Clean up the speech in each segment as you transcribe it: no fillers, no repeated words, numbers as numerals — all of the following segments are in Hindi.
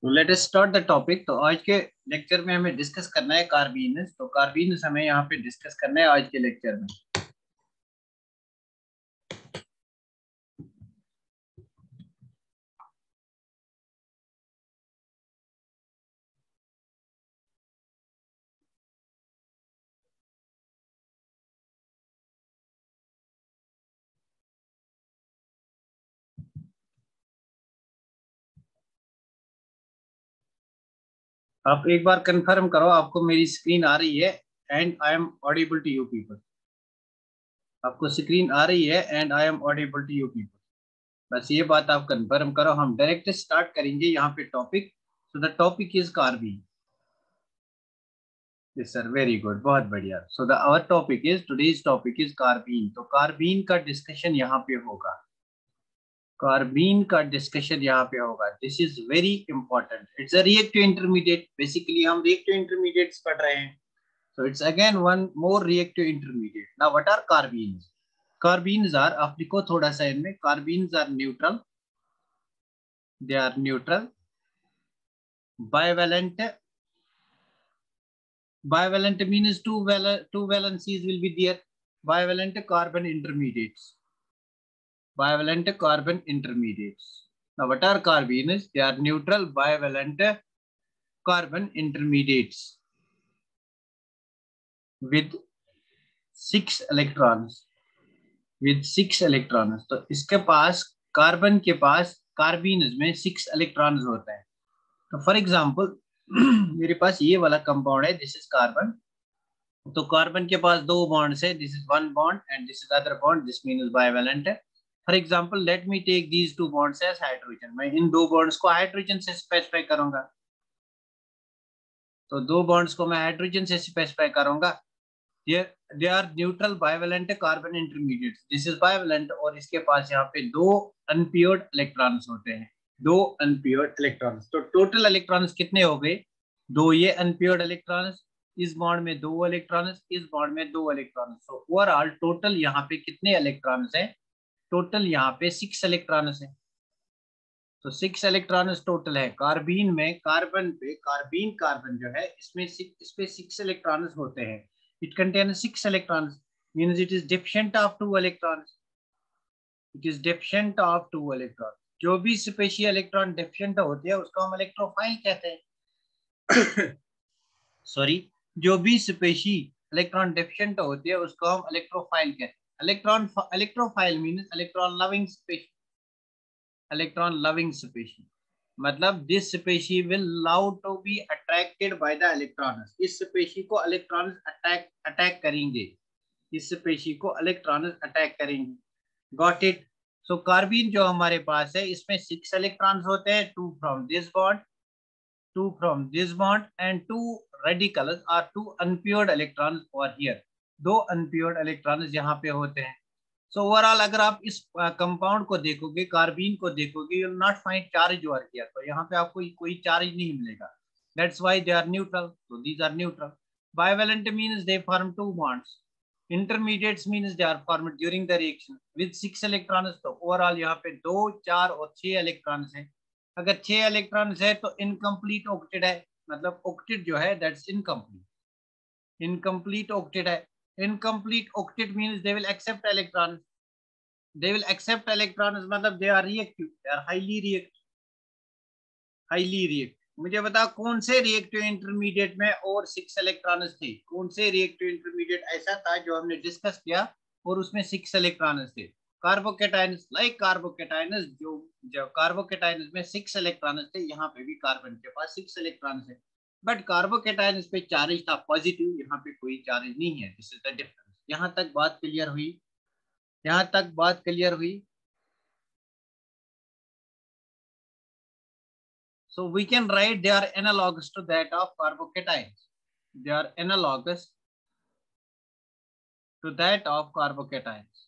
तो let us start the topic. तो आज के लेक्चर में हमें डिस्कस करना है कार्बीन्स। तो कार्बीन्स हमें यहाँ पे डिस्कस करना है आज के लेक्चर में। आप एक बार कंफर्म करो आपको मेरी स्क्रीन आ रही है and I am audible to you people. आपको स्क्रीन आ रही है and I am audible to you people. बस ये बात आप कंफर्म करो। हम डायरेक्ट स्टार्ट करेंगे यहाँ पे topic. So the topic is carbene. Yes sir, very good, बहुत बढ़िया। So the our topic is today's topic is carbene. तो कार्बीन का डिस्कशन यहाँ पे होगा। कार्बीन का डिस्कशन यहाँ पे होगा। This is very important. It's a reactive intermediate. Basically हम रिएक्टिव इंटरमीडिएट्स पढ़ रहे हैं। So it's again one more reactive intermediate. Now what are carbenes? Carbenes are, आप लिखो थोड़ा सा इनमें, carbenes are neutral. They are neutral, bivalent. Bivalent means two valencies will be there. Bivalent carbon intermediates. Bivalent carbon intermediates. Now what are carbenes? They are neutral bivalent carbon intermediates with 6 electrons. With 6 electrons. तो इसके पास कार्बन के पास कार्बीन्स में 6 इलेक्ट्रॉन्स होते हैं। तो फॉर एग्जांपल मेरे पास ये वाला कंपाउंड है, दिस इज कार्बन। तो कार्बन के पास 2 बॉन्ड्स है, this is one bond and this is other bond, this means bivalent है। For example let me take these 2 bonds as hydrogen. मैं इन 2 बॉन्ड्स को हाइड्रोजन से स्पेसिफाई करूंगा। तो 2 बॉन्ड्स को मैं हाइड्रोजन से स्पेसिफाई करूंगा। They are neutral bivalent carbon intermediates. This is bivalent और इसके पास यहाँ पे 2 अनपेयर्ड इलेक्ट्रॉन्स होते हैं। 2 अनपेयर्ड इलेक्ट्रॉन्स। तो टोटल इलेक्ट्रॉन्स कितने हो गए? 2 ये अनपेयर्ड इलेक्ट्रॉन्स, इस बॉन्ड में 2 इलेक्ट्रॉन्स, इस बॉन्ड में 2 इलेक्ट्रॉन्स। तो ओवरऑल टोटल यहाँ पे कितने इलेक्ट्रॉन्स हैं? टोटल यहाँ पे 6 इलेक्ट्रॉन्स हैं। तो 6 इलेक्ट्रॉन्स टोटल है कार्बीन में। कार्बन पे कार्बन जो है इसमें इस पे 6 इलेक्ट्रॉन्स होते हैं। It contains 6 electrons, means it is deficient of 2 electrons. It is deficient of 2 electron. जो भी स्पेशियल इलेक्ट्रॉन डेफिशिएंट होते हैं उसको हम इलेक्ट्रोफाइल कहते हैं। सॉरी, जो भी स्पेशी इलेक्ट्रॉन डेफिशिएंट होती है उसको हम इलेक्ट्रोफाइल कहते हैं। Electrophile means electron loving species. Electron loving species मतलब this species will love to be attracted by the electrons. इस स्पेशी को इलेक्ट्रॉन्स अटैक करेंगे। इस स्पेशी को इलेक्ट्रॉन्स अटैक करेंगे। Got it? सो कार्बीन जो हमारे पास है इसमें 6 इलेक्ट्रॉन्स होते हैं, 2 from this bond, 2 from this bond and 2 radicals or 2 unpaired electrons over here. 2 unpaired electrons यहाँ पे होते हैं। So overall अगर आप इस कंपाउंड को देखोगे, कार्बीन को देखोगे, you will not find charge over here. तो यहाँ पे आपको कोई चार्ज नहीं मिलेगा। That's why they are neutral. So these are neutral. Bivalent means they form 2 bonds. Intermediates means they are formed during the reaction with 6 electrons. तो overall यहाँ पे 2, 4 और 6 इलेक्ट्रॉन्स हैं। अगर 6 इलेक्ट्रॉन्स है तो इनकम्प्लीट ऑक्टेट है। मतलब ऑक्टेट जो है दैट्स इनकम्प्लीट। इनकम्प्लीट ऑक्टेट है। Incomplete octet means they will accept electrons. They will accept electrons मतलब they are reactive, they are highly reactive. Highly reactive. मुझे बता कौन से रिएक्टिव इंटरमीडिएट में और 6 इलेक्ट्रॉन्स थे? कौन से रिएक्टिव इंटरमीडिएट ऐसा था जो हमने डिस्कस किया और उसमें 6 इलेक्ट्रॉन्स थे? कार्बोकेटाइन्स, लाइक कार्बोकेटाइन्स, जो कार्बोकेटाइन्स में 6 इलेक्ट्रॉन्स थे, यहाँ पे भी कार्बन के पास 6 इलेक्ट्रॉन्स है। बट कार्बोकेटाइन्स पे चार्ज था पॉजिटिव, यहाँ पे कोई चार्ज नहीं है। This is the difference. यहाँ तक बात क्लियर हुई? यहाँ तक बात क्लियर हुई? So we can write they are analogous to that of carbocations. They are analogous to that of carbocations.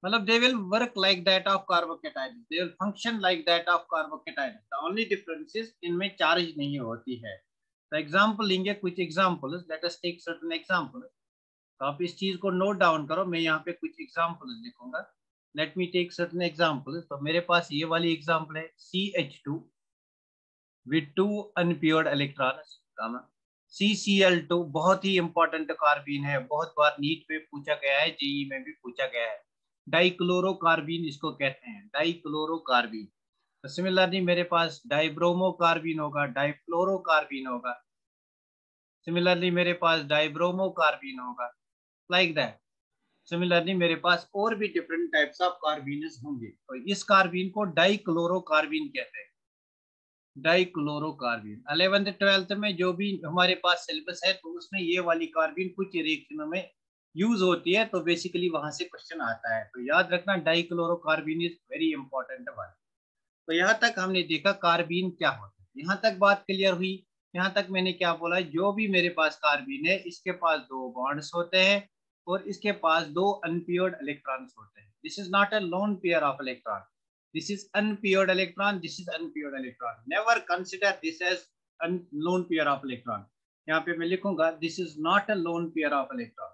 मतलब they will work like that of carbocations. They will function like that of carbocations. The only difference is इनमें चार्ज नहीं होती है। तो एग्जाम्पल लेंगे, कुछ examples. Let us take certain example. तो आप इस चीज को नोट डाउन करो, मैं यहाँ पे कुछ एग्जाम्पल्स लिखूंगा। Let me take certain examples. तो मेरे पास ये वाली एग्जाम्पल है CH2। with 2 unpaired electrons, CCl2 बहुत ही इंपॉर्टेंट कार्बीन है, बहुत बार नीट में पूछा गया है, जेई में भी पूछा गया है। डाइक्लोरोकार्बीन इसको कहते हैं, डाइक्लोरोकार्बीन। तो सिमिलरली मेरे पास डाइब्रोमोकार्बीन होगा, डाइफ्लोरोकार्बीन होगा, सिमिलरली मेरे पास डाइब्रोमोकार्बीन होगा, लाइक दैट। सिमिलरली मेरे पास और भी डिफरेंट टाइप्स ऑफ कार्बीन्स होंगे। तो इस कार्बीन को डाइक्लोरोकार्बीन कहते हैं, डाइक्लोरोकार्बीन। 11th 12th में जो भी हमारे पास सिलेबस है तो उसमें ये वाली कार्बीन कुछ रिएक्शनों में यूज होती है, तो बेसिकली वहां से क्वेश्चन आता है। तो याद रखना डाइक्लोरोकार्बीन इज वेरी इंपॉर्टेंट वर्ड। तो यहाँ तक हमने देखा कार्बीन क्या होता है, यहाँ तक बात क्लियर हुई। यहाँ तक मैंने क्या बोला, जो भी मेरे पास कार्बीन है इसके पास 2 बॉन्ड्स होते हैं और इसके पास 2 अनपेयर्ड इलेक्ट्रॉन्स होते हैं। This is not a loan pair of electron, this is unpaired electron, this is unpaired electron. Never consider this as lone pair of electron. यहाँ पे मैं लिखूंगा this is not a lone pair of electron,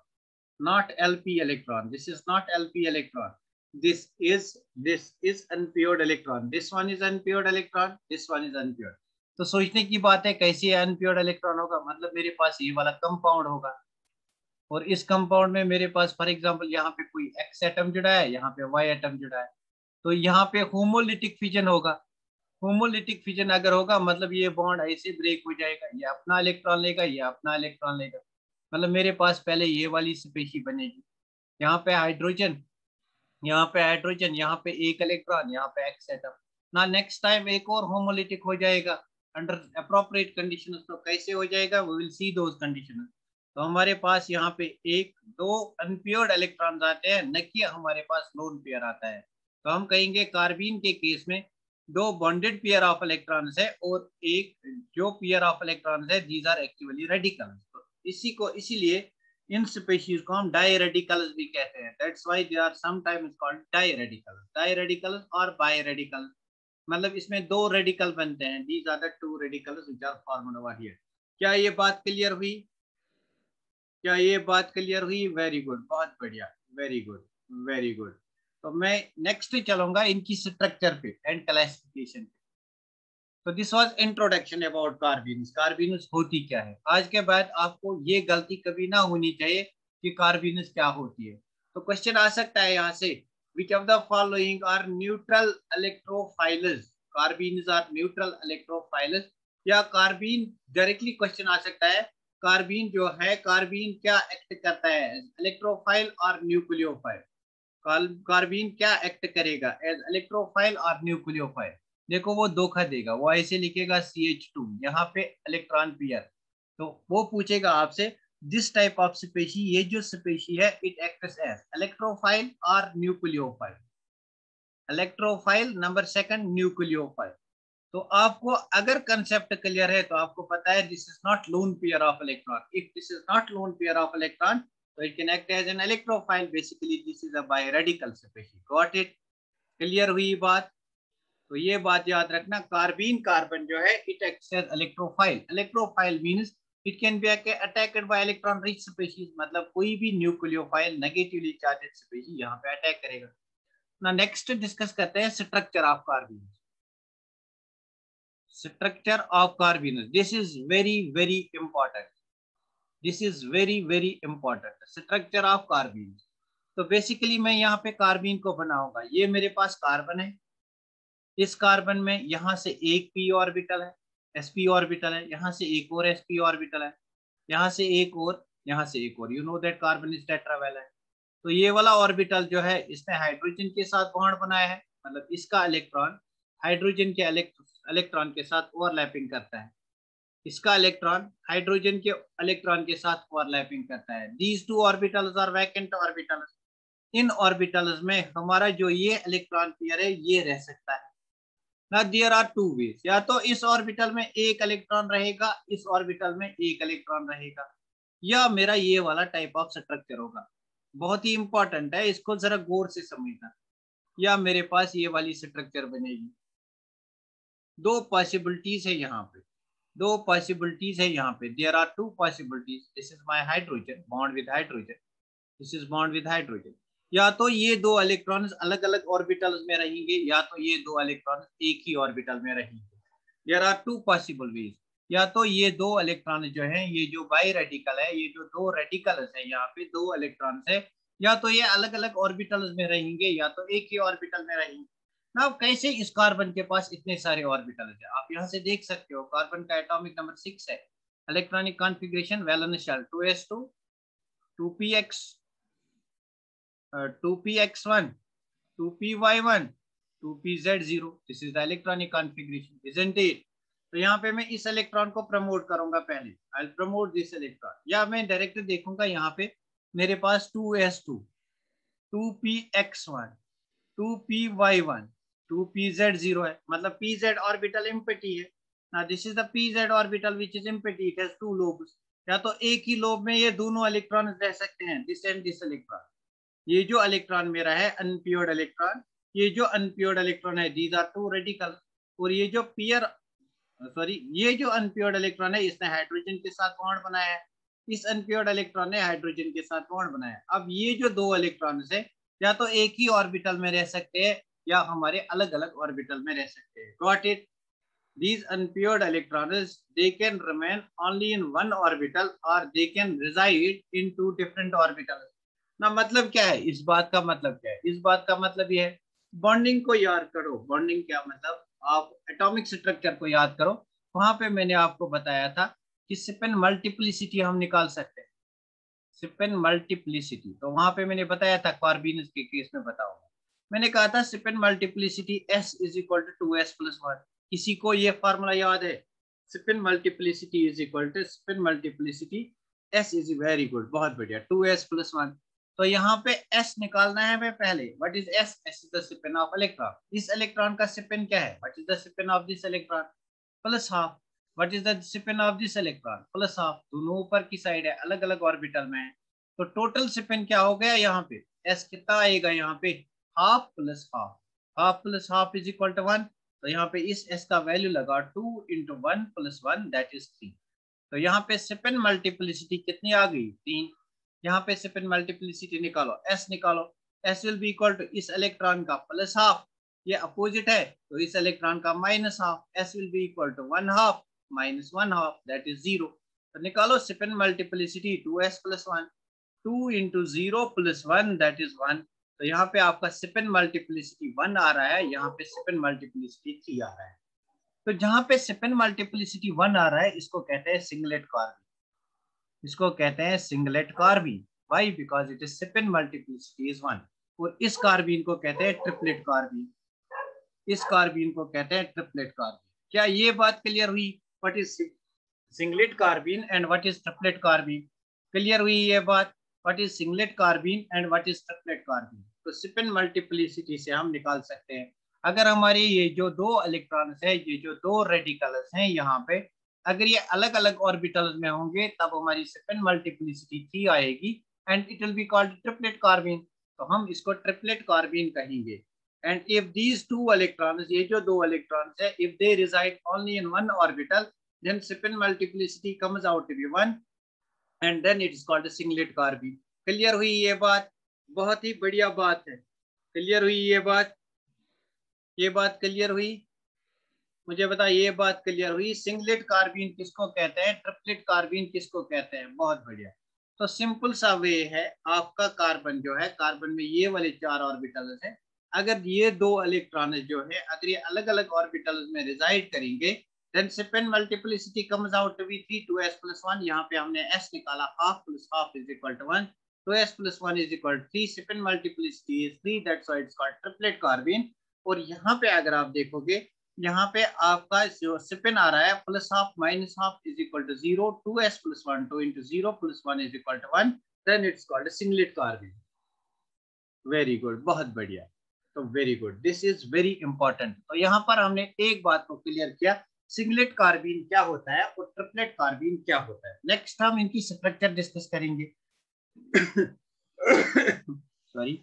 not LP electron, this is not LP electron, this is unpaired electron, this one is unpaired electron, this one is unpaired. तो सोचने की बात है कैसे अनप्योर्ड इलेक्ट्रॉन होगा, मतलब मेरे पास ये वाला कंपाउंड होगा और इस कंपाउंड में मेरे पास फॉर एग्जांपल यहाँ पे कोई X एटम जुड़ा है, यहाँ पे Y एटम जुड़ा है, तो यहाँ पे होमोलिटिक फिजन होगा। होमोलिटिक फिजन अगर होगा मतलब ये बॉन्ड ऐसे ब्रेक हो जाएगा, ये अपना इलेक्ट्रॉन लेगा, ये अपना इलेक्ट्रॉन लेगा, मतलब मेरे पास पहले ये वाली स्पेशीज बनेगी। यहाँ पे हाइड्रोजन, यहाँ पे हाइड्रोजन, यहाँ पे एक इलेक्ट्रॉन, यहाँ पे एक्स एटम ना। नेक्स्ट टाइम एक और होमोलिटिक हो जाएगा अंडर अप्रोप्रिएट कंडीशंस। तो कैसे हो जाएगा, we will see those conditions. तो हमारे पास यहाँ पे 1-2 अनपेयर्ड इलेक्ट्रॉन्स आते हैं, न कि हमारे पास लोन पेयर आता है। तो हम कहेंगे कार्बीन के केस में 2 बॉन्डेड पेयर ऑफ इलेक्ट्रॉन्स है और एक जो पेयर ऑफ इलेक्ट्रॉन्स है दीज आर एक्चुअली रेडिकल्स। तो इसी को इसीलिए इन स्पीशीज को हम डाई रेडिकल्स भी कहते हैं। That's why they are sometimes called di radicals, di radicals और बाई रेडिकल्स। मतलब इसमें 2 रेडिकल बनते हैं, these are the 2 radicals which are formed over here. क्या ये बात क्लियर हुई, क्या ये बात क्लियर हुई? वेरी गुड, बहुत बढ़िया, वेरी गुड, वेरी गुड। तो मैं नेक्स्ट चलूंगा इनकी स्ट्रक्चर पे एंड क्लासिफिकेशन पे। तो दिस वाज इंट्रोडक्शन अबाउट कार्बीन्स। कार्बीन्स होती क्या है। आज के बाद आपको ये गलती कभी ना होनी चाहिए कि कार्बीन्स क्या होती है। तो क्वेश्चन आ सकता है यहाँ से, which of the following are neutral electrophiles. Carbenes are neutral electrophiles, या कार्बीन डायरेक्टली क्वेश्चन आ सकता है, कार्बीन जो है कार्बीन क्या एक्ट करता है, इलेक्ट्रोफाइल और न्यूक्लियोफाइल। कार्बीन क्या एक्ट करेगा, एज इलेक्ट्रोफाइल और न्यूक्लियोफाइल। देखो वो धोखा देगा, वो ऐसे लिखेगा CH2 यहाँ पे इलेक्ट्रॉन पेयर, तो वो पूछेगा आपसे दिस टाइप ऑफ स्पेशी, ये जो स्पेशी है इट एक्ट्स एज इलेक्ट्रोफाइल और nucleophile. Electrophile number second, nucleophile. तो आपको अगर कंसेप्ट क्लियर है तो आपको पता है this is not lone pair of electron. If this is not lone pair of electron तो it can act as an electrophile. Basically this is a bi radical species. Got it? Clear हुई बात? तो ये बात याद रखना, कार्बीन कार्बन जो है it acts as electrophile. Electrophile means it can be attacked by electron rich species, मतलब कोई भी न्यूक्लियोफाइल नेगेटिवली चार्जेड स्पीशीज यहाँ पे अटैक करेगा ना। नेक्स्ट डिस्कस करते हैं structure of carbene. Structure of carbene, this is very important, this is very important, structure of carbene। तो बेसिकली मैं यहाँ पे कार्बीन को बनाऊंगा। ये मेरे पास कार्बन है, इस कार्बन में यहाँ से एक p ऑर्बिटल है, sp ऑर्बिटल है, यहाँ से एक और sp ऑर्बिटल है, यहाँ से एक और, यहाँ से एक और। You know that carbon is tetravalent. तो ये वाला ऑर्बिटल जो है इसने हाइड्रोजन के साथ बॉन्ड बनाया है, मतलब इसका इलेक्ट्रॉन हाइड्रोजन के इलेक्ट्रॉन के साथ ओवरलैपिंग करता है, इसका इलेक्ट्रॉन हाइड्रोजन के इलेक्ट्रॉन के साथ ओवरलैपिंग करता है। These 2 orbitals are vacant orbitals. इन ऑर्बिटल्स में हमारा जो ये इलेक्ट्रॉन पेयर है ये रह सकता है ना। देयर आर 2 वेज, या तो इस ऑर्बिटल में एक इलेक्ट्रॉन रहेगा, इस ऑर्बिटल में एक इलेक्ट्रॉन रहेगा, या मेरा ये वाला टाइप ऑफ स्ट्रक्चर होगा। बहुत ही इंपॉर्टेंट है, इसको जरा गौर से समझना। या मेरे पास ये वाली स्ट्रक्चर बनेगी। 2 पॉसिबिलिटीज है यहाँ पे, 2 पॉसिबिलिटीज है यहाँ पे। There are 2 possibilities. This is my hydrogen bond with hydrogen, this is bond with hydrogen. या तो ये 2 इलेक्ट्रॉन्स अलग अलग ऑर्बिटल्स में रहेंगे, या तो ये 2 इलेक्ट्रॉन्स एक ही ऑर्बिटल में रहेंगे। There are two possible ways, या तो ये दो इलेक्ट्रॉन जो हैं, ये जो बाई रेडिकल है, ये जो दो रेडिकल्स है, यहाँ पे दो इलेक्ट्रॉन है, या तो ये अलग अलग ऑर्बिटल्स में रहेंगे या तो एक ही ऑर्बिटल में रहेंगे ना। कैसे इस कार्बन के पास इतने सारे ऑर्बिटल्स है, आप यहाँ से देख सकते हो। कार्बन का एटॉमिक नंबर 6 है, electronic configuration valence shell 2s2 2px 2px1 2py1 2pz0, this is the electronic configuration, isn't it. तो यहाँ पे मैं इस इलेक्ट्रॉन को प्रमोट करूंगा पहले, I will promote this electron, या मैं डायरेक्ट देखूंगा यहाँ पे मेरे पास 2s2 2px1 2py1 2pz0 है, मतलब pz ऑर्बिटल एम्प्टी है ना। This is the pz orbital which is empty, it has two lobes, या तो एक ही लोब में ये दोनों इलेक्ट्रॉन रह सकते हैं, दिस एंड दिस इलेक्ट्रॉन। ये जो इलेक्ट्रॉन मेरा है अनप्योर्ड इलेक्ट्रॉन, ये जो अनप्योर्ड इलेक्ट्रॉन है दीज आर टू रेडिकल, और ये जो पियर सॉरी ये जो अनप्योर्ड इलेक्ट्रॉन है इसने हाइड्रोजन के साथ बॉन्ड बनाया है, इस अनप्योर्ड इलेक्ट्रॉन ने हाइड्रोजन के साथ बॉन्ड बनाया है। अब ये जो दो इलेक्ट्रॉन है या तो एक ही ऑर्बिटल में रह सकते हैं या हमारे अलग अलग ऑर्बिटल में रह सकते हैं। Got it? These unpaired electrons, they can remain only in one orbital or they can reside in two different orbitals. ना मतलब क्या है इस बात का, मतलब क्या है इस बात का, मतलब ये है बॉन्डिंग को याद करो। बॉन्डिंग क्या मतलब, आप एटॉमिक स्ट्रक्चर को याद करो। वहां पे मैंने आपको बताया था कि स्पिन मल्टीप्लिसिटी हम निकाल सकते हैं, स्पिन मल्टीप्लिसिटी। तो वहां पे मैंने बताया था, कार्बीन के केस में बताऊंगा, मैंने कहा था spin multiplicity S is equal to 2s+1। किसी को ये फार्मूला याद है? Spin multiplicity is equal to spin multiplicity S is very good, बहुत बढ़िया, 2s+1। तो यहाँ पे S निकालना है हमें पहले। What is S? S is the spin off electron. इस इलेक्ट्रॉन का स्पिन क्या है? What is the spin off this electron? Plus half. What is the spin off this electron? Plus half. दोनों ऊपर की साइड है, अलग अलग ऑर्बिटल में है, तो टोटल स्पिन क्या हो गया यहाँ पे? S कितना आएगा यहाँ पे? Half plus half, half plus half is equal to 1। तो यहाँ पे इस S का वैल्यू लगा 2 × 1 + 1 दैट इज 3। तो यहाँ पे स्पिन मल्टीप्लिसिटी कितनी आ गई? 3। यहाँ पे स्पिन मल्टीप्लिसिटी निकालो, S निकालो। S will be equal to इस इलेक्ट्रॉन का प्लस हाफ, ये अपोजिट है तो इस इलेक्ट्रॉन का minus half, S will be equal to 1 half minus 1 half that is 0। तो निकालो spin multiplicity 2s+1, 2 × 0 + 1 that is 1। तो यहाँ पे आपका स्पिन मल्टीप्लिसिटी 1 आ रहा है, यहाँ पे स्पिन मल्टीप्लिसिटी 3 आ रहा है। तो जहां पे स्पिन मल्टीप्लिसिटी 1 आ रहा है इसको कहते हैं सिंगलेट कार्बन, इसको कहते हैं singlet carbene. Why? Because it is spin multiplicity is 1। और इस कार्बीन को कहते हैं ट्रिपलेट कार्बीन, इस कार्बीन को कहते हैं ट्रिपलेट कार्बीन। क्या ये बात क्लियर हुई? What is singlet carbene and what is triplet carbene? Clear हुई ये बात? What is singlet carbene and what is triplet carbene? तो स्पिन मल्टीप्लिसिटी से हम निकाल सकते हैं, अगर हमारे ये जो दो इलेक्ट्रॉन्स है, ये जो दो रेडिकल्स हैं यहाँ पे, अगर ये अलग अलग ऑर्बिटल्स में होंगे तब हमारी स्पिन मल्टीप्लिसिटी 3 आएगी and it will be called triplet carbene. तो हम इसको ट्रिपलेट कार्बीन कहेंगे। And if these two electrons, ये जो दो इलेक्ट्रॉन्स है, if they reside only in one orbital, then spin multiplicity comes out to be 1 and then it is called a singlet carbene। Clear हुई ये बात? बहुत ही बढ़िया बात है। क्लियर हुई ये बात? ये बात क्लियर हुई? मुझे बता, ये बात क्लियर हुई? सिंगलेट कार्बीन किसको कहते हैं, ट्रिपलेट कार्बीन किसको कहते हैं? बहुत बढ़िया। तो सिंपल सा वे है, आपका कार्बन जो है, कार्बन में ये वाले 4 ऑर्बिटल्स हैं, अगर ये दो इलेक्ट्रॉन जो है अगर ये अलग अलग ऑर्बिटल्स में रिजाइड करेंगे, then spin multiplicity comes out to be 3 2s+1। यहाँ पे हमने S निकाला, half plus half is equal to 1, 2s+1 is equal to 3, spin multiplicity is 3, that's why it's called triplet carbene। और यहाँ पे अगर आप देखोगे, यहाँ पे आपका जो स्पिन आ रहा है plus half minus half is equal to 0, 2s+1 2 × 0 + 1 is equal to 1, then it's called a singlet carbene। Very good, बहुत बढ़िया। तो very good, this is very important. तो यहाँ पर हमने एक बात को क्लियर किया, सिंगलेट कार्बीन क्या होता है और ट्रिपलेट कार्बीन क्या होता है। नेक्स्ट हम इनकी स्ट्रक्चर डिस्कस करेंगे। सॉरी।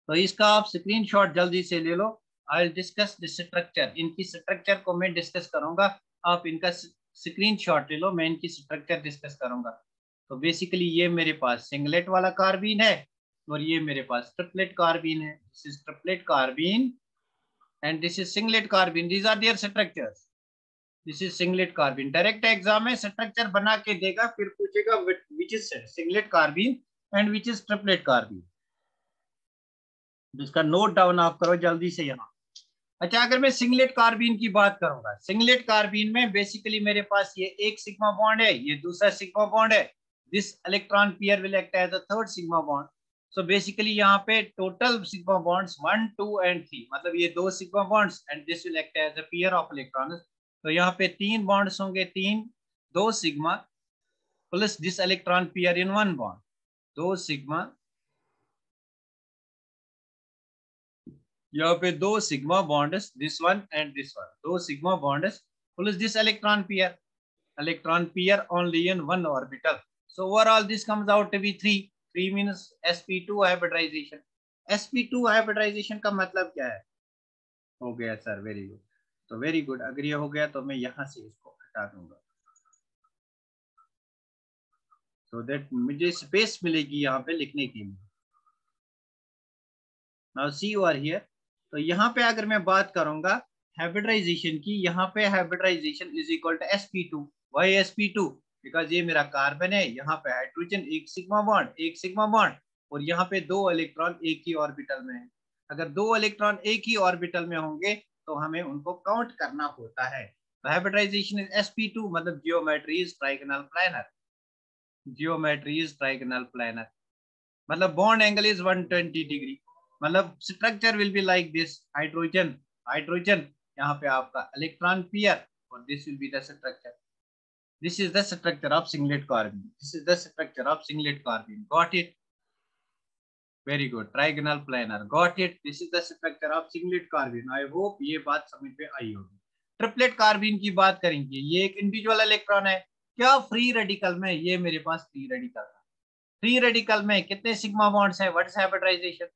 तो इसका आप स्क्रीनशॉट जल्दी से ले लो। I will discuss the structure, इनकी स्ट्रक्चर को मैं डिस्कस करूंगा, आप इनका स्क्रीनशॉट ले लो, मैं इनकी स्ट्रक्चर डिस्कस करूंगा। तो बेसिकली ये मेरे पास सिंगलेट वाला कार्बीन है और ये मेरे पास ट्रिपलेट कार्बीन है। This is triplet carbene and this is singlet carbene. These are their structures. This is singlet carbene. Direct exam में स्ट्रक्चर बना के देगा, फिर पूछेगा which is singlet carbene and which is triplet carbene. इसका नोट डाउन आप करो जल्दी से यहाँ. अच्छा, अगर मैं सिंगलेट कार्बीन की बात करूंगा, सिंगलेट कार्बीन में बेसिकली मेरे पास ये एक सिग्मा बॉन्ड है, ये दूसरा सिग्मा बॉन्ड है. This electron pair will act as a third sigma bond. So basically यहाँ पे टोटल सिग्मा बॉन्ड्स 1, 2 and 3, मतलब ये दो sigma bonds and this will act as a pair of electrons. तो यहाँ पे 3 बॉन्ड्स होंगे, 2 sigma plus this electron pair in 1 bond, 2 sigma, यहाँ पे 2 sigma bonds, this one and this one, 2 sigma bonds plus this electron pair only in one orbital. So overall this comes out to be 3. 3 means sp2 hybridization. sp2 hybridization का मतलब क्या है? हो गया सर, वेरी गुड. तो वेरी गुड, अगर ये हो गया तो मैं यहाँ से इसको हटा दूंगा so that मुझे स्पेस मिलेगी यहाँ पे लिखने के लिए. Now see you are here. तो यहाँ पे अगर मैं बात करूंगा हाइब्रिडाइजेशन की, यहाँ पे hybridisation is equal to sp2. Why sp2? Because ये मेरा कार्बन है, यहाँ पे हाइड्रोजन एक सिग्मा बॉन्ड और यहाँ पे 2 इलेक्ट्रॉन एक ही ऑर्बिटल में है. अगर 2 इलेक्ट्रॉन एक ही ऑर्बिटल में होंगे तो हमें उनको काउंट करना होता है. तो हाइब्रिडाइजेशन इज sp2, मतलब जियोमेट्री इज ट्राइगोनल प्लानर. मतलब बॉन्ड एंगल इज 120 डिग्री. मतलब structure will be like this. Hydrogen यहाँ पे आपका इलेक्ट्रॉन पेयर और this will be the structure. This is the structure of singlet carbon. Got it? Very good. Trigonal planner, got it. This is the structure of singlet carbon. I hope ये बात समझ में आई होगी. ट्रिपलेट कार्बन की बात करेंगे. ये एक इंडिविजुअल इलेक्ट्रॉन है. क्या फ्री रेडिकल में? ये मेरे पास फ्री रेडिकल में कितने सिग्मा बॉन्ड्स है? What is hybridization?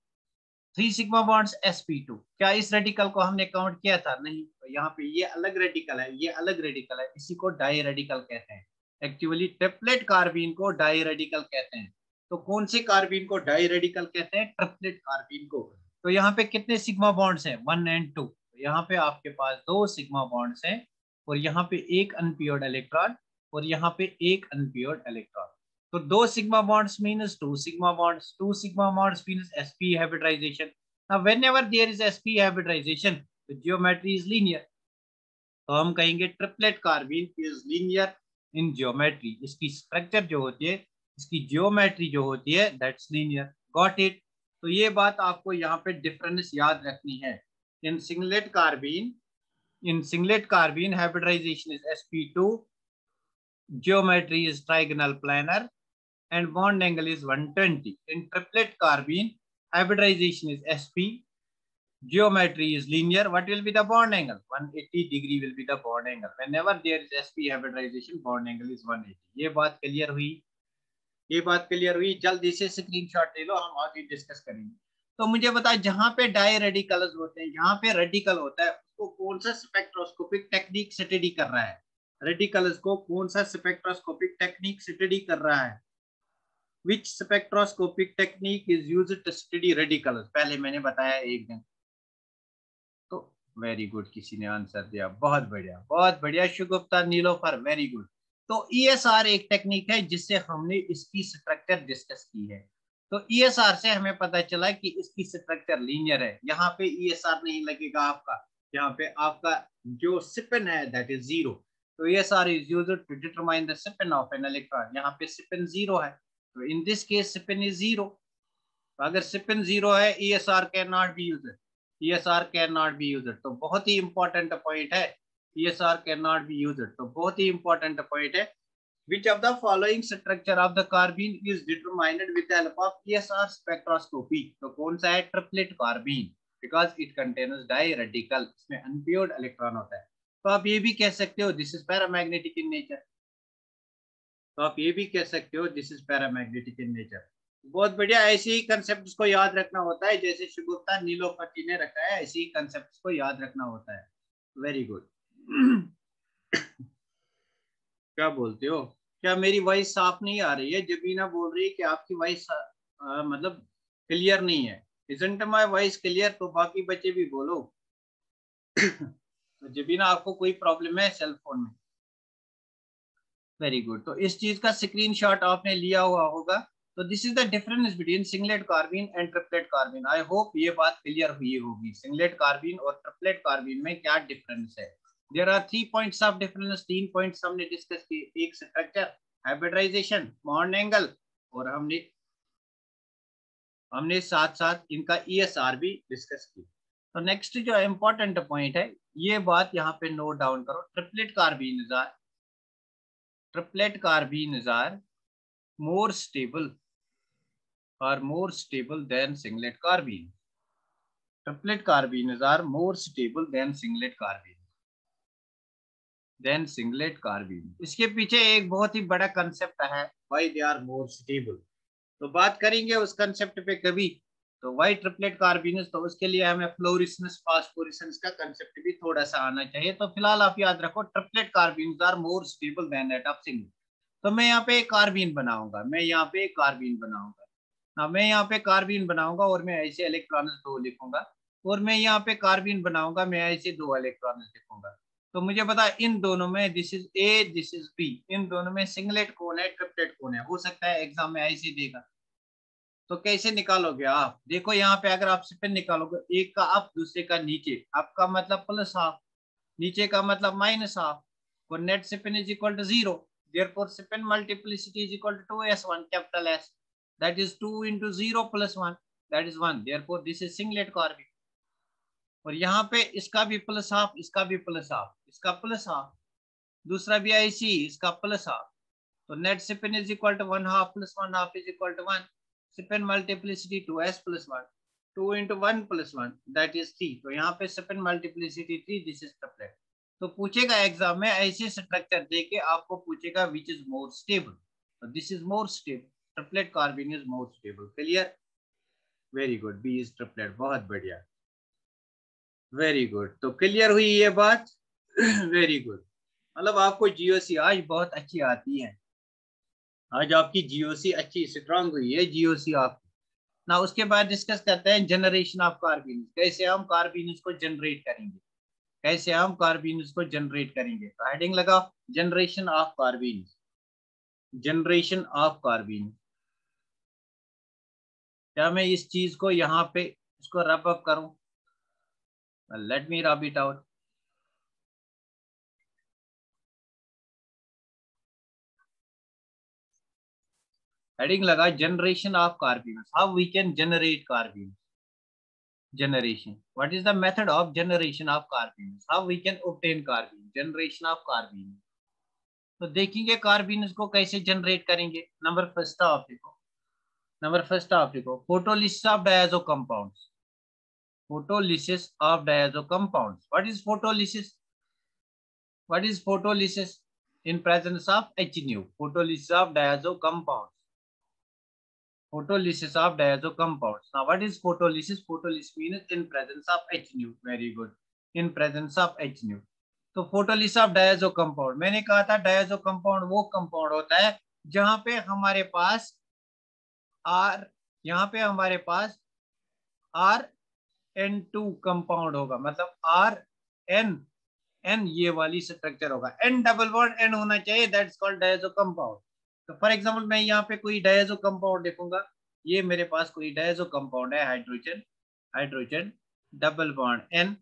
3 sigma bonds sp2. क्या इस रेडिकल को हमने काउंट किया था? नहीं. तो यहाँ पे ये अलग रेडिकल है, ये अलग रेडिकल है, इसी को डाई रेडिकल कहते हैं. एक्चुअली ट्रिपलेट कार्बीन को डाई रेडिकल कहते हैं. तो कौन से कार्बीन को डाई रेडिकल कहते हैं? ट्रिपलेट कार्बीन को. तो यहाँ पे कितने सिग्मा बॉन्ड्स हैं? 1 and 2. तो यहाँ पे आपके पास 2 सिग्मा बॉन्ड्स हैं और यहाँ पे एक अनपेयर्ड इलेक्ट्रॉन और यहाँ पे एक अनपेयर्ड इलेक्ट्रॉन. तो 2 sigma bonds means 2 sigma bonds. 2 sigma bonds means sp hybridization. Now whenever there is sp hybridization, the geometry is linear. तो हम कहेंगे triplet carbene is linear in geometry. इसकी स्ट्रक्चर जो होती है, इसकी जियोमेट्री जो होती है, दैट्स लीनियर. Got it? तो ये बात आपको यहाँ पे डिफरेंस याद रखनी है. In singlet carbene hybridisation is sp2, geometry is trigonal planar and bond angle is 120. In triplet carbene, hybridization is sp, geometry is linear. What will be the bond angle? 180 degree will be the bond angle. Whenever there is sp hybridization, bond angle is 180. ये बात क्लियर हुई. जल्दी से स्क्रीनशॉट ले लो, हम आगे डिस्कस करेंगे. तो मुझे बता, जहां पे डाई रेडिकल्स होते हैं, यहाँ पे रेडिकल होता है, उसको कौन सा स्पेक्ट्रोस्कोपिक टेक्निक स्टडी कर रहा है? रेडिकल्स को कौन सा स्पेक्ट्रोस्कोपिक टेक्निक स्टडी कर रहा है? Which spectroscopic technique is used to study radicals? पहले मैंने बताया एक दिन. तो वेरी गुड, किसी ने आंसर दिया. बहुत बढ़िया शुगुप्ता, नीलोफर, वेरी गुड. तो ESR एक टेक्निक है जिससे हमने इसकी स्ट्रक्चर डिस्कस की है. तो ESR से हमें पता चला कि इसकी स्ट्रक्चर लीनियर है. यहाँ पे ESR नहीं लगेगा आपका. यहाँ पे आपका जो स्पिन है दैट इज 0. तो ESR is used to determine the spin of an electron. यहाँ पे spin 0 है, तो in this case spin is 0. तो अगर spin 0 है, ESR cannot be used. तो बहुत ही important point है. ESR cannot be used. तो बहुत ही important point है. Which of the following structure of the carbene is determined with the help of ESR spectroscopy? तो कौन सा है? Triplet carbene, because it contains diradical. इसमें unpaired इलेक्ट्रॉन होता है. तो आप ये भी कह सकते हो this is paramagnetic in nature. बहुत बढ़िया. ऐसे ही कंसेप्ट को याद रखना होता है, जैसे शुगुप्ता, नीलोफर ने रखा है, ऐसे ही कंसेप्ट को याद रखना होता है. Very good. क्या बोलते हो? क्या मेरी वॉइस साफ नहीं आ रही है? जबीना बोल रही है कि आपकी वॉइस मतलब क्लियर नहीं है. Isn't my voice clear? तो बाकी बच्चे भी बोलो. तो जबीना आपको कोई प्रॉब्लम है सेल फोन में? Very good. तो इस चीज का स्क्रीनशॉट आपने लिया हुआ होगा। तो this is the difference between singlet carbene and triplet carbene. I hope ये बात क्लियर हुई होगी, सिंगलेट कार्बीन और ट्रिपलेट कार्बीन में क्या डिफरेंस है। There are 3 points of difference, 3 points हमने डिस्कस किए। एक स्ट्रक्चर, हाइब्रिडाइजेशन, बॉन्ड एंगल, और हमने साथ साथ इनका ESR भी डिस्कस की। तो नेक्स्ट जो इंपॉर्टेंट पॉइंट है, ये बात यहाँ पे नोट डाउन करो। Triplet carbenes are more stable than singlet carbene. Triplet carbenes are more stable than singlet carbene. इसके पीछे एक बहुत ही बड़ा कंसेप्ट है, why they are more stable. तो बात करेंगे उस कंसेप्ट पे कभी। तो why triplet carbenes, तो उसके लिए हमें फ्लोरिसेंस फास्फोरेसेंस का कंसेप्ट भी थोड़ा सा आना चाहिए। तो फिलहाल आप याद रखो, triplet carbenes are more stable than that of singlet. तो मैं यहाँ पे एक कार्बीन बनाऊंगा, मैं यहाँ पे कार्बीन बनाऊंगा और मैं ऐसे इलेक्ट्रॉन्स 2 लिखूंगा, और मैं यहाँ पे कार्बीन बनाऊंगा, मैं ऐसे 2 इलेक्ट्रॉन्स लिखूंगा। तो मुझे बता इन दोनों में, this is A this is B, इन दोनों में सिंगलेट कौन है, ट्रिपलेट कौन है? हो सकता है एग्जाम में ऐसे देगा। तो कैसे निकालोगे आप? देखो यहाँ पे अगर आप स्पिन निकालोगे, एक का अप दूसरे का नीचे, अप का मतलब प्लस हाफ, नीचे का मतलब माइनस हाफ, और net spin is equal to 0। therefore spin multiplicity is equal to 2s1 capital S, that is 2 into 0 plus 1, that is 1। therefore this is singlet carbene। और यहाँ पे इसका भी प्लस हाफ, इसका भी प्लस हाफ, इसका प्लस हाफ, दूसरा भी IC, इसका प्लस हाफ। तो net spin is equal to 1 half plus 1 half is equal to 1। Spin multiplicity 2s plus 1, 2 into 1 plus 1, that is 3। तो यहाँ पे spin multiplicity 3, this is triplet. तो पूछेगा एग्जाम में ऐसे स्ट्रक्चर देके, आपको पूछेगा विच इज मोर स्टेबल। तो this is more stable, triplet carbene is more stable. Clear? Very good, B is triplet. बहुत बढ़िया, वेरी गुड। तो क्लियर हुई ये बात? Very good. मतलब आपको जीओसी आज बहुत अच्छी आती है, आज आपकी जीओसी अच्छी स्ट्रांग हुई है जीओसी आपकी ना। उसके बाद डिस्कस करते हैं जनरेशन ऑफ कार्बीन, कैसे हम कार्बीन को जनरेट करेंगे, तो हेडिंग लगाओ, जनरेशन ऑफ कार्बीन। क्या मैं इस चीज को यहाँ पे इसको रब अप करूं? Let me rub it out. Heading लगा, generation of carbene, how we can generate carbene. Generation, what is the method of generation of carbene, how we can obtain carbene, generation of carbene। तो देखेंगे कार्बीन को कैसे जनरेट करेंगे। नंबर फर्स्ट ऑफ लिखो, photolysis of diazo compounds. What is photolysis? In presence of HNO, photolysis of diazo compounds। Now what is photolysis? Photolysis means in presence of HNO। Very good, in presence of HNO। तो फोटोलिसिस ऑफ डायजो कंपाउंड, मैंने कहा था डायजो कंपाउंड वो कंपाउंड होता है जहां पे हमारे पास RN2 कंपाउंड होगा, मतलब RN ये वाली स्ट्रक्चर होगा, N डबल बॉन्ड N होना चाहिए, दैट्स कॉल्ड डायजो कंपाउंड। तो फॉर एग्जांपल मैं यहाँ पे कोई डायजो कंपाउंड देखूंगा, ये मेरे पास कोई डायजो कंपाउंड है, hydrogen double bond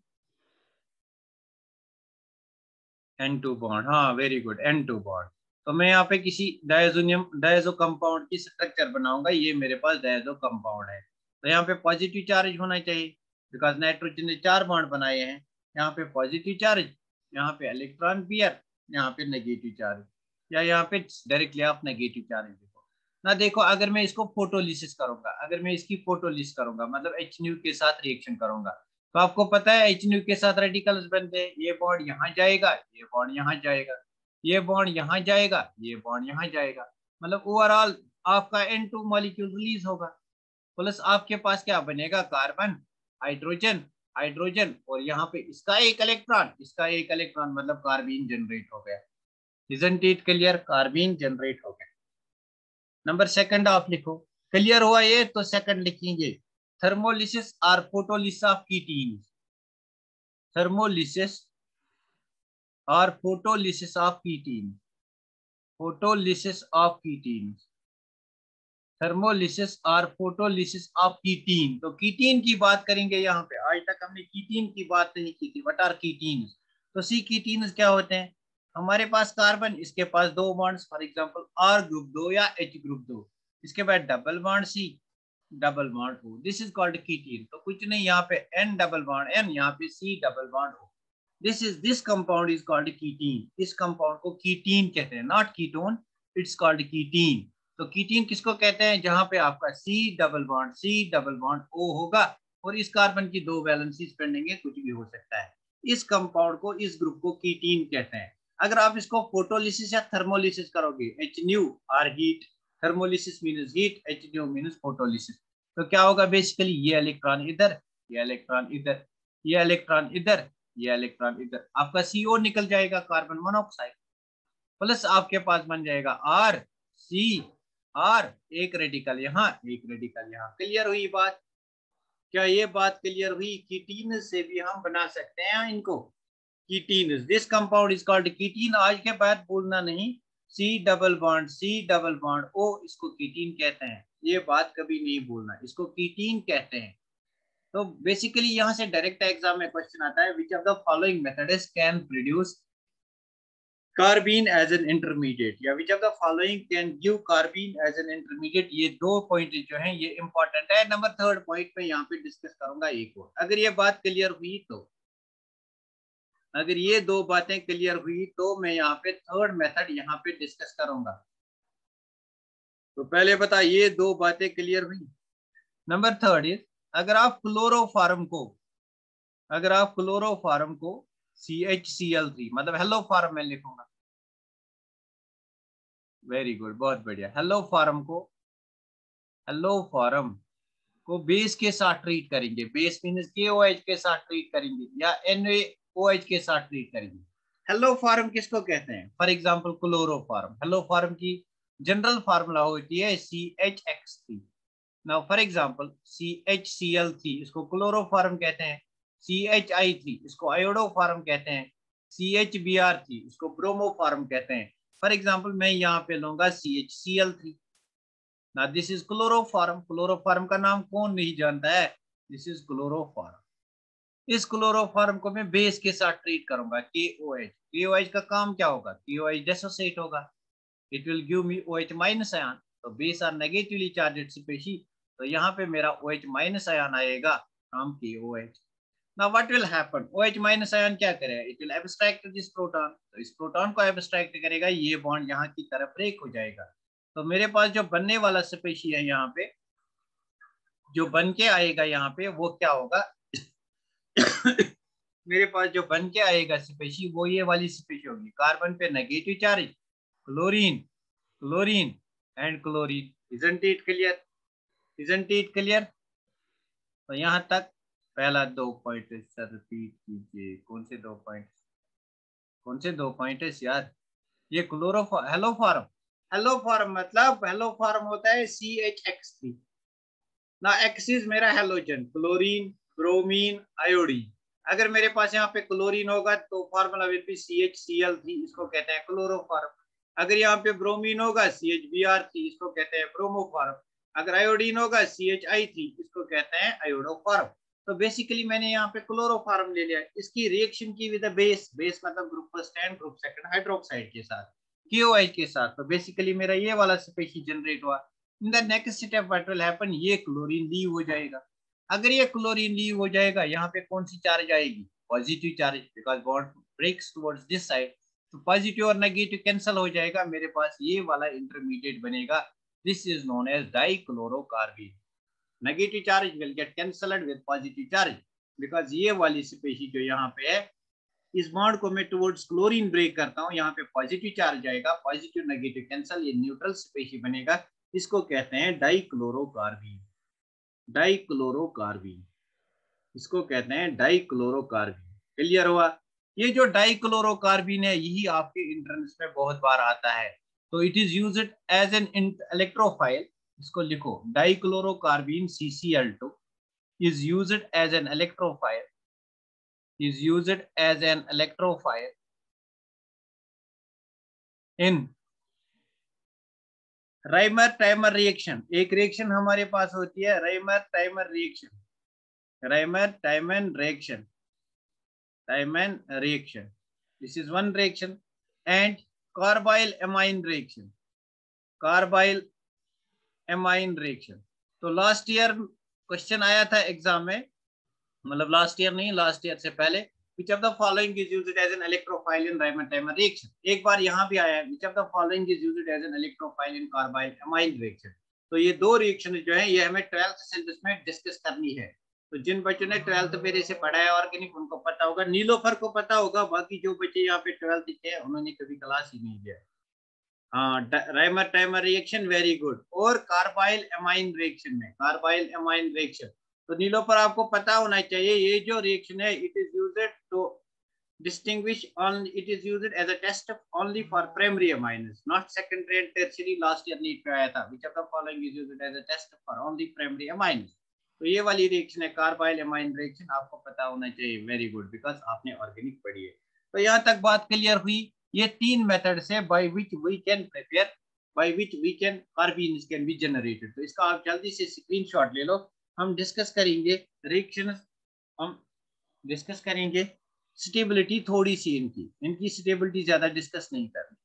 N2 bond, हाँ वेरी गुड, N2 बॉन्ड। तो मैं यहाँ पे किसी डायजो कंपाउंड की स्ट्रक्चर बनाऊंगा, ये मेरे पास डायजो कंपाउंड है। तो यहाँ पे पॉजिटिव चार्ज होना चाहिए, बिकॉज नाइट्रोजन ने 4 बॉन्ड बनाए हैं। यहाँ पे पॉजिटिव चार्ज, यहाँ पे इलेक्ट्रॉन पेयर, यहाँ पे नेगेटिव चार्ज, या यहाँ पे डायरेक्टली आप नेगेटिव चार्ज देखो ना। देखो अगर मैं इसको फोटोलिसिस करूंगा, मतलब HNO के साथ रिएक्शन करूंगा, तो आपको पता है HNO के साथ रेडिकल्स बनते हैं। ये बॉन्ड यहाँ जाएगा, ये बॉन्ड यहाँ जाएगा, ये बॉन्ड यहाँ जाएगा, ये बॉन्ड यहाँ जाएगा, मतलब ओवरऑल आपका N2 मॉलिक्यूल रिलीज होगा। प्लस आपके पास क्या बनेगा, कार्बन, हाइड्रोजन और यहाँ पे इसका एक इलेक्ट्रॉन, मतलब कार्बीन जनरेट हो गया। Isn't it clear? Carbene generate हो गया। नंबर सेकंड आप लिखो, क्लियर हुआ ये? तो सेकंड लिखेंगे, थर्मोलिसिस और photolysis of ketene. thermolysis or photolysis of ketene, photolysis of ketenes, thermolysis और फोटोलिसिस ऑफ कीटीन। तो कीटीन की बात करेंगे यहाँ पे। आज तक हमने कीटीन की बात नहीं की थी। What are ketenes? तो सी कीटीन्स क्या होते हैं? हमारे पास कार्बन, इसके पास दो bonds, for example R group 2 या एच ग्रुप 2, इसके बाद double bond C, double bond O, this is called ketene. तो कुछ नहीं, यहाँ पे एन डबल बॉन्ड एन, यहाँ पे C double bond O, this compound is called ketene. इस कंपाउंड को कीटीन कहते हैं, not ketone, it's called ketene. तो कीटीन किसको कहते हैं? जहां पे आपका सी डबल बॉन्ड ओ होगा और इस कार्बन की दो वैलेंसी पेंडिंग है, कुछ भी हो सकता है। इस कंपाउंड को, इस ग्रुप को कीटीन कहते हैं। अगर आप इसको फोटोलिसिस या थर्मोलिसिस करोगे, h nu or heat, thermolysis means heat, h nu means photolysis, तो क्या होगा? बेसिकली ये इलेक्ट्रॉन इधर, ये इलेक्ट्रॉन इधर, ये इलेक्ट्रॉन इधर, ये इलेक्ट्रॉन इधर, आपका CO निकल जाएगा, कार्बन मोनोऑक्साइड, प्लस आपके पास बन जाएगा आर सी आर, एक रेडिकल यहाँ, एक रेडिकल यहाँ। क्लियर हुई बात? क्या ये बात क्लियर हुई? कीटीन से भी हम बना सकते हैं इनको, ketene. This compound is called ketene. आज के बाद बोलना नहीं सी डबल बॉन्ड ओ, इसको कीटीन कहते हैं, ये बात कभी नहीं बोलना, इसको कीटीन कहते हैं। तो बेसिकली यहाँ से डायरेक्ट एग्जाम में क्वेश्चन आता है, which of the following methods can produce carbene as an intermediate, या which of the following can give carbene as an intermediate. ये दो पॉइंट जो हैं ये इंपॉर्टेंट है। नंबर थर्ड पॉइंट में यहाँ पे डिस्कस करूंगा एक और। अगर ये बात क्लियर हुई तो, अगर ये दो बातें क्लियर हुई तो मैं यहाँ पे थर्ड मेथड यहाँ पे डिस्कस करूंगा। तो पहले बता, ये दो बातें क्लियर हुई? नंबर थर्ड इज, अगर आप क्लोरोफार्म को, अगर आप क्लोरोफार्म को CHCl3, मतलब हेलो फार्म में लिखूंगा, वेरी गुड, बहुत बढ़िया। हेलो फार्म को, हेलो फार्म को बेस के साथ ट्रीट करेंगे, बेस मीन्स KOH के साथ ट्रीट करेंगे या NaOH के साथ ट्रीट करेंगे। हेलो फार्म किसको कहते हैं? For example chloroform, halo form की जनरल फार्मूला होती है CHX3। Now for example CHCl3, इसको क्लोरोफार्म कहते हैं। CHI3, इसको आयोडोफार्म कहते हैं। CHBr3, इसको ब्रोमोफार्म कहते हैं। फॉर एग्जांपल मैं यहाँ पे लूंगा CHCl3। ना दिस इज क्लोरोफार्म। क्लोरोफार्म का नाम कौन नहीं जानता है? This is chloroform. इस क्लोरोफार्म को मैं बेस के साथ ट्रीट करूंगा, KOH। KOH का काम क्या होगा? KOH डिसोसिएट होगा, it will give me OH minus ion. तो base are negatively charged species, तो यहाँ पे मेरा OH माइनस आयन आएगा from KOH। Now what will happen? OH minus ion क्या करेगा? It will abstract this proton, तो इस प्रोटॉन को एब्स्ट्रैक्ट करेगा, ये बॉन्ड यहाँ की तरफ ब्रेक हो जाएगा। तो मेरे पास जो बनने वाला स्पीशी है यहाँ पे, जो बन के आएगा यहाँ पे, वो क्या होगा? मेरे पास जो बन के आएगा स्पीशी, वो ये वाली स्पीशी होगी। कार्बन पे negative charge, chlorine, chlorine and chlorine. Isn't it clear? Isn't it clear? तो यहाँ तक पहला दो पॉइंट सर रिपीट कीजिए। कौन से दो पॉइंट? कौन से दो पॉइंट है यार? ये chloroform, hello form, hello form मतलब, हेलो फॉर्म होता है CHX3 ना। X इज मेरा हेलोजन, क्लोरीन, ब्रोमीन, आयोडीन। अगर मेरे पास यहाँ पे क्लोरीन होगा तो फॉर्मूला विल बी CHCl3, इसको कहते हैं क्लोरोफॉर्म। अगर यहाँ पे ब्रोमीन होगा CHBr3, इसको कहते हैं ब्रोमोफॉर्म। अगर आयोडीन होगा CHI3, इसको कहते हैं आयोडोफॉर्म। तो बेसिकली मैंने यहाँ पे क्लोरोफॉर्म ले लिया। इसकी रिएक्शन की विद बेस, बेस मतलब group first and group second hydroxide के साथ, KOH के साथ। तो बेसिकली मेरा ये वाला स्पीशीज जनरेट हुआ। In the next step what will happen, ये क्लोरीन लीव हो जाएगा। अगर ये क्लोरीन लीव हो जाएगा, यहाँ पे कौन सी चार्ज आएगी? Positive charge, because bond breaks towards this side. तो पॉजिटिव और नेगेटिव कैंसिल हो जाएगा, मेरे पास ये वाला इंटरमीडिएट बनेगा। This is known as dichlorocarbene. Negative charge will get cancelled with positive charge, because ये वाली स्पीशीज जो यहाँ पे है, इस बॉन्ड को मैं टुवर्ड्स क्लोरीन ब्रेक करता हूँ, यहाँ पे पॉजिटिव चार्ज आएगा, पॉजिटिव नेगेटिव कैंसल, ये न्यूट्रल स्पीशीज बनेगा। इसको कहते हैं डाइक्लोरोकार्बीन। डाइक्लोरोकार्बीन, इसको कहते हैं डाइक्लोरोकार्बीन। क्लियर हुआ? ये जो डाइक्लोरोकार्बीन है, यही आपके इंट्रेंस में बहुत बार आता है। तो it is used as an electrophile, इसको लिखो, dichlorocarbene CCl2 is used as an electrophile is used as an electrophile in Rymer timer reaction. एक रिएक्शन हमारे पास होती है Rymer timer reaction, Rymer टाइमन reaction, टाइमन reaction, this is one reaction. And carbyl amine reaction, carbyl amine reaction. तो लास्ट ईयर क्वेश्चन आया था एग्जाम में, मतलब लास्ट ईयर नहीं, लास्ट ईयर से पहले, which of the following is used as an electrophile in Raman-Taimer reaction। एक बार यहाँ भी आया है, which of the following is used as an electrophile in carbyl amine reaction. तो ये दो रिएक्शन जो है ये हमें 12th सिलेबस में डिस्कस करनी है। तो जिन बच्चों ने 12th मेरे से पढ़ा है ऑर्गेनिक उनको पता होगा, नीलोफर को पता होगा, बाकी जो बच्चे यहाँ पे 12th के हैं उन्होंने कभी क्लास ही नहीं लिया। हाँ, Rymer timer reaction, very good. और कार्बाइल एमाइन रिएक्शन में, कार्बाइल एमाइन रिएक्शन, तो नीलोफर आपको पता होना चाहिए ये जो रिएक्शन है it is used to distinguish on, it is used as a test only for primary amines, not secondary and tertiary। last year NEET पे आया था, which of the following is used as a test for only primary amines। तो ये वाली रिएक्शन है कार्बाइल एमाइन रिएक्शन, आपको पता होना चाहिए, वेरी गुड, बिकॉज आपने ऑर्गेनिक पढ़ी है। तो यहाँ तक बात क्लियर हुई। ये तीन मेथड से by which we can prepare, by which we can carbenes can be generated. तो इसका आप जल्दी से स्क्रीनशॉट ले लो। हम डिस्कस करेंगे रिएक्शन, हम डिस्कस करेंगे स्टेबिलिटी थोड़ी सी, इनकी स्टेबिलिटी ज्यादा डिस्कस नहीं करनी।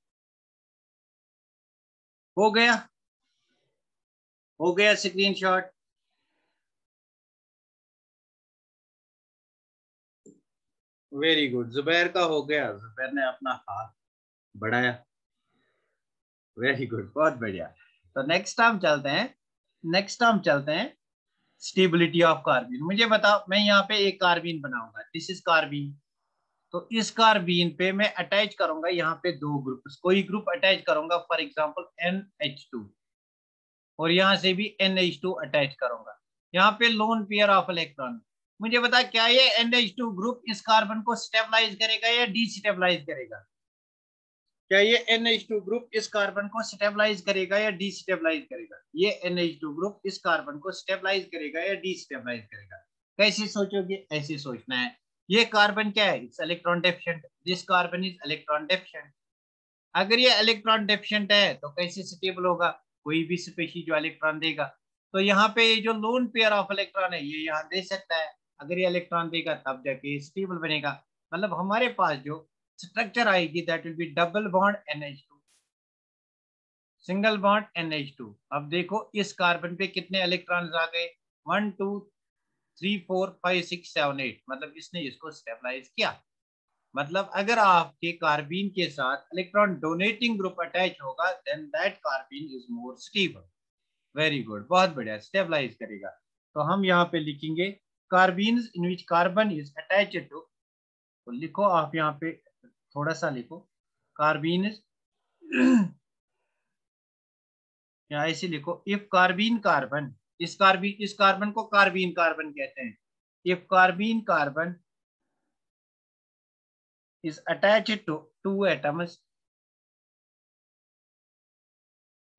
हो गया, हो गया स्क्रीनशॉट। वेरी गुड, जुबैर का हो गया, जुबैर ने अपना हाथ बढ़ाया, वेरी गुड, बहुत बढ़िया। तो नेक्स्ट हम चलते हैं, नेक्स्ट हम चलते हैं स्टेबिलिटी ऑफ कार्बीन। मुझे बताओ, मैं यहाँ पे एक कार्बीन बनाऊंगा, दिस इज कार्बीन। तो इस कार्बीन पे मैं अटैच करूंगा यहाँ पे दो ग्रुप, कोई ग्रुप अटैच करूंगा, फॉर एग्जांपल NH2, और यहाँ से भी NH2 अटैच करूंगा। यहाँ पे लोन पेयर ऑफ इलेक्ट्रॉन। मुझे बता क्या ये NH2 ग्रुप इस कार्बन को स्टेबलाइज करेगा या डिस्टेबलाइज करेगा? क्या ये NH2 ग्रुप इस कार्बन को स्टेबलाइज करेगा या डिस्टेबलाइज करेगा? ये NH2 ग्रुप इस कार्बन को स्टेबलाइज करेगा या डिस्टेबलाइज करेगा? कैसे सोचोगे? ऐसे सोचना है। ये कार्बन क्या है? It's electron deficient, this carbon is electron deficient. अगर ये इलेक्ट्रॉन डेफिशिएंट है तो कैसे स्टेबल होगा? कोई भी स्पीशीज जो इलेक्ट्रॉन देगा। तो यहाँ पे ये जो लोन पेयर ऑफ इलेक्ट्रॉन है ये यहाँ दे सकता है, अगर ये इलेक्ट्रॉन देगा तब जाके स्टेबल बनेगा। मतलब हमारे पास जो स्ट्रक्चर आएगी that will B double bond NH2, single bond NH2। अब देखो इस कार्बन पे कितने इलेक्ट्रॉन्स आ गए, 1 2 3 4 5 6 7 8, मतलब इसने इसको स्टेबलाइज किया। मतलब अगर आपके कार्बीन के साथ इलेक्ट्रॉन डोनेटिंग ग्रुप अटैच होगा then that carbene is more stable. Very good, बहुत बढ़िया, स्टेबलाइज करेगा। तो हम यहाँ पे लिखेंगे carbenes in which carbon is attached to, तो लिखो आप यहाँ पे थोड़ा सा लिखो, कार्बीन या ऐसे लिखो, इफ कार्बीन कार्बन, इस कार्बन को कार्बीन कार्बन कहते हैं। If carbene carbon is attached to two atoms,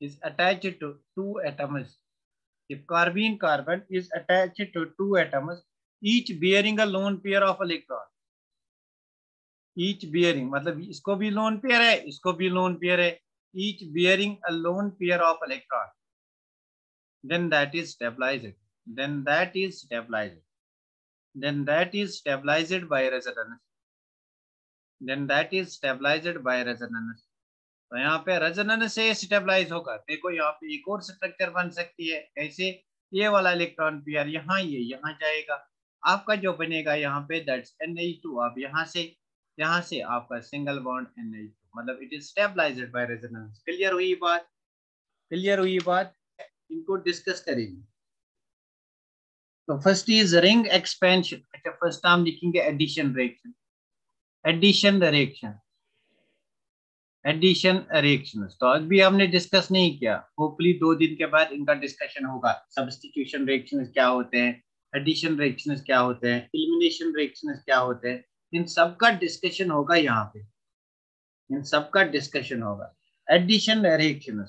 is attached to two atoms, if carbene carbon is attached to two atoms each bearing a lone pair of electron, each bearing मतलब इसको भी लोन पेयर है, इसको भी लोन पेयर है, each bearing a lone pair of electron, then that is stabilized, then that is stabilized, then that is stabilized by resonance, then that is stabilized by resonance। तो यहाँ पे रेजोनेंस से स्टेबलाइज होगा। देखो यहाँ पे एक और स्ट्रक्चर बन सकती है, कैसे? ये वाला इलेक्ट्रॉन पेयर यहाँ, ये यहाँ जाएगा, आपका जो बनेगा यहाँ पे दैट्स NH2। अब यहाँ से आपका सिंगल बॉन्ड NH2, मतलब it is stabilized by resonance. Clear हुई बात? क्लियर हुई बात? इनको डिस्कस करेंगे। तो फर्स्ट इज रिंग एक्सपेंशन। अच्छा, फर्स्ट हम लिखेंगे addition reaction, addition reaction, addition reaction. तो अभी हमने डिस्कस नहीं किया, होपफुली 2 दिन के बाद इनका डिस्कशन होगा। सब्स्टिट्यूशन रिएक्शन क्या होते हैं, एडिशन रिएक्शन क्या होते हैं, एलिमिनेशन रिएक्शन क्या होते हैं, इन सब का डिस्कशन होगा यहाँ पे, इन सब का डिस्कशन होगा। एडिशन रिएक्शन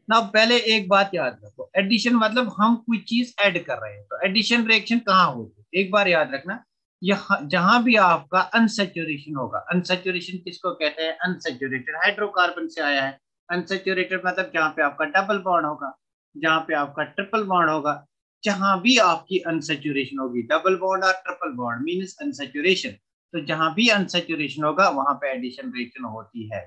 ना, पहले एक बात याद रखो, एडिशन मतलब हम कोई चीज ऐड कर रहे हैं। तो एडिशन रिएक्शन कहाँ होती है एक बार याद रखना, यहाँ जहां भी आपका अनसेचुरेशन होगा, अनसेचुरेशन किसको कहते हैं, अनसेचुरेटेड हाइड्रोकार्बन से आया है। अनसेचुरेटेड मतलब जहाँ पे आपका डबल बॉन्ड होगा, जहाँ पे आपका ट्रिपल बॉन्ड होगा, जहां भी आपकी अनसेचुरेशन होगी, डबल बॉन्ड और ट्रिपल बॉन्ड मीन्स अनसेचुरेशन, तो जहां भी अनसेचुरेशन होगा वहां पे एडिशन रिएक्शन होती है,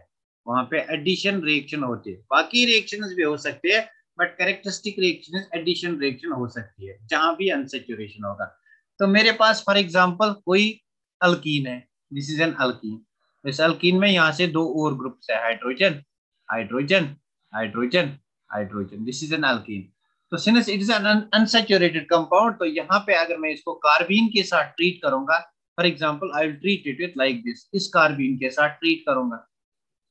वहां पे एडिशन रिएक्शन होती है। बाकी रिएक्शंस भी हो सकते हैं but characteristic reaction addition reaction हो सकती है जहां भी अनसेचुरेशन होगा। तो मेरे पास फॉर एग्जांपल कोई अल्कीन है, दिस इज एन अल्कीन। इस अल्कीन में यहाँ से दो और ग्रुप्स है, hydrogen hydrogen hydrogen hydrogen, this is an alkene. तो since it is an unsaturated compound, तो यहाँ पे अगर मैं इसको कार्बीन के साथ ट्रीट करूंगा, for example I will treat it with like this, इस कार्बीन के साथ ट्रीट करूंगा।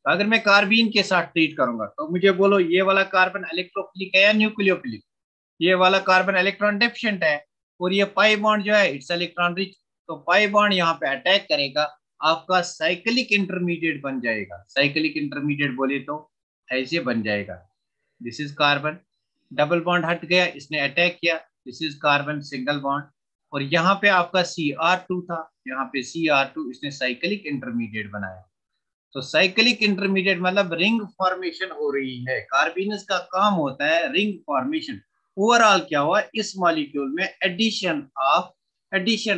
तो अगर मैं कार्बीन के साथ ट्रीट करूंगा तो मुझे बोलो ये वाला कार्बन इलेक्ट्रोफिलिक है या न्यूक्लियोफिलिक, ये वाला कार्बन इलेक्ट्रॉन डेफिशिएंट है, और ये पाई बॉन्ड जो है इट्स इलेक्ट्रॉन रिच, तो पाई बॉन्ड यहाँ पे अटैक करेगा, आपका साइक्लिक इंटरमीडिएट बन जाएगा। साइक्लिक इंटरमीडिएट बोले तो ऐसे बन जाएगा, this is carbon, double bond हट गया, इसने अटैक किया, this is carbon single bond, और यहाँ पे आपका Cr2 था, यहाँ पे Cr2, इसने साइक्लिक इंटरमीडिएट बनाया। तो साइक्लिक इंटरमीडिएट मतलब रिंग फॉर्मेशन हो रही है, कार्बीनस का काम होता है रिंग फॉर्मेशन। ओवरऑल क्या हुआ इस मॉलिक्यूल में, addition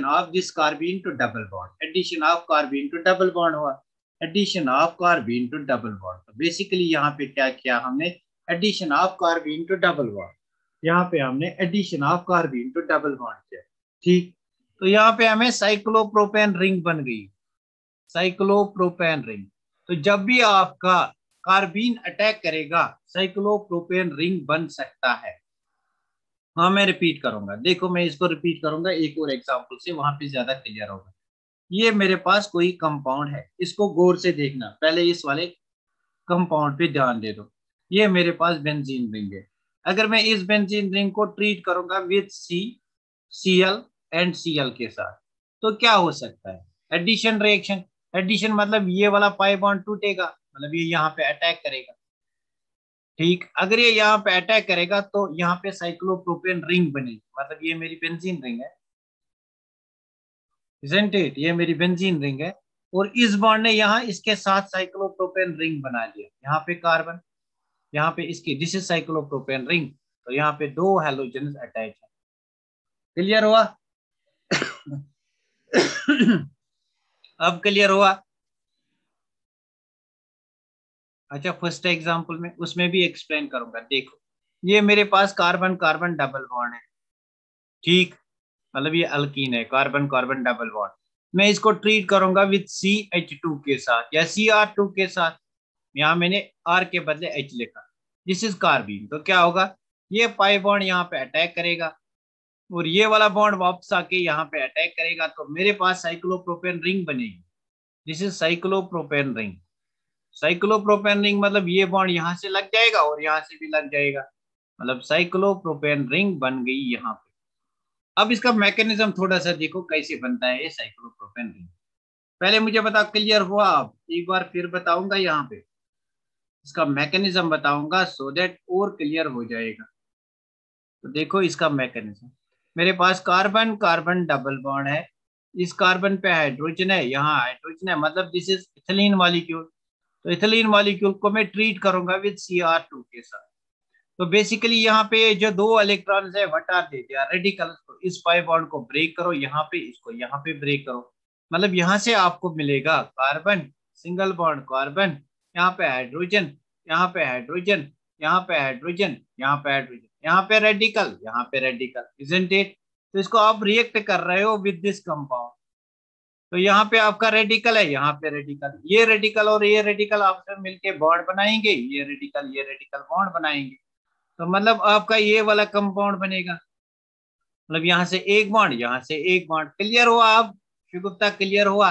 of this carbene to double bond, addition of carbene to double bond हुआ, addition of carbene to double bond. तो बेसिकली यहाँ पे क्या किया हमने, addition of carbene to double bond, यहाँ पे हमने addition of carbene to double bond किया। ठीक, तो यहाँ पे हमें साइक्लोप्रोपेन रिंग बन गई, साइक्लोप्रोपेन रिंग। तो जब भी आपका कार्बीन अटैक करेगा साइक्लोप्रोपेन रिंग बन सकता है। हाँ मैं रिपीट करूंगा, देखो मैं इसको रिपीट करूंगा एक और एग्जांपल से, वहां पे ज्यादा क्लियर होगा। ये मेरे पास कोई कंपाउंड है, इसको गौर से देखना, पहले इस वाले कंपाउंड पे ध्यान दे दो। ये मेरे पास बेंजीन रिंग है, अगर मैं इस बेंजीन रिंग को ट्रीट करूंगा विद Cl एंड Cl के साथ, तो क्या हो सकता है, एडिशन रिएक्शन। एडिशन मतलब ये वाला पाई बॉन्ड टूटेगा, मतलब ये यहाँ पे अटैक करेगा। ठीक, अगर ये यहाँ पे अटैक करेगा तो यहाँ पे साइक्लोप्रोपेन रिंग बनेगी, मतलब ये मेरी बेंजीन रिंग है, इजंट इट, ये मेरी बेंजीन रिंग है, और इस बॉन्ड ने यहाँ इसके साथ साइक्लोप्रोपेन रिंग बना लिया, यहाँ पे कार्बन, यहाँ पे इसकी, दिस इज साइक्लोप्रोपेन रिंग, तो यहाँ पे दो हैलोजन अटैच है। क्लियर हुआ? अब क्लियर हुआ? अच्छा, फर्स्ट एग्जांपल में उसमें भी एक्सप्लेन करूंगा। देखो ये मेरे पास कार्बन कार्बन डबल बॉन्ड है, ठीक, मतलब ये अल्कीन है, कार्बन कार्बन डबल बॉन्ड। मैं इसको ट्रीट करूंगा विद CH2 के साथ या Cr2 के साथ, यहाँ मैंने R के बदले H लिखा, दिस इज कार्बीन। तो क्या होगा, ये पाई बॉन्ड यहाँ पे अटैक करेगा और ये वाला बॉन्ड वापस आके यहाँ पे अटैक करेगा, तो मेरे पास साइक्लोप्रोपेन रिंग बनेगी, this is cyclopropane ring. Cyclopropane ring मतलब ये बॉन्ड यहाँ से लग जाएगा और यहाँ से भी लग जाएगा, मतलब साइक्लोप्रोपेन रिंग बन गई यहाँ पे। अब इसका मैकेनिज्म थोड़ा सा देखो कैसे बनता है ये साइक्लोप्रोपेन रिंग, पहले मुझे बता, क्लियर हुआ? आप एक बार फिर बताऊंगा, यहाँ पे इसका मैकेनिज्म बताऊंगा सो दैट और क्लियर हो जाएगा। तो देखो इसका मैकेनिज्म, मेरे पास कार्बन कार्बन डबल बॉन्ड है, इस कार्बन पे हाइड्रोजन है, यहाँ हाइड्रोजन है, मतलब दिस इज इथिलीन मॉलिक्यूल। तो इथिलीन मॉलिक्यूल को मैं ट्रीट करूंगा विद Cr2 के साथ। तो बेसिकली यहाँ पे जो दो इलेक्ट्रॉन्स है हटा दे दिया रेडिकल, तो इस पाई बॉन्ड को ब्रेक करो, यहाँ पे इसको यहाँ पे ब्रेक करो, मतलब यहाँ से आपको मिलेगा कार्बन सिंगल बॉन्ड कार्बन, यहाँ पे हाइड्रोजन, यहाँ पे हाइड्रोजन, यहाँ पे हाइड्रोजन, यहाँ पे हाइड्रोजन, यहाँ पे रेडिकल, यहाँ पे रेडिकल, इजंट इट? तो इसको आप रिएक्ट कर रहे हो विद दिस कंपाउंड, तो यहाँ पे आपका रेडिकल है, यहाँ पे रेडिकल, ये रेडिकल और ये रेडिकल आपस में मिलके बॉन्ड बनाएंगे, ये रेडिकल बॉन्ड बनाएंगे, तो मतलब आपका ये वाला कंपाउंड बनेगा, मतलब यहाँ से एक बॉन्ड, यहाँ से एक बॉन्ड। क्लियर हुआ? आप शुगुप्ता क्लियर हुआ?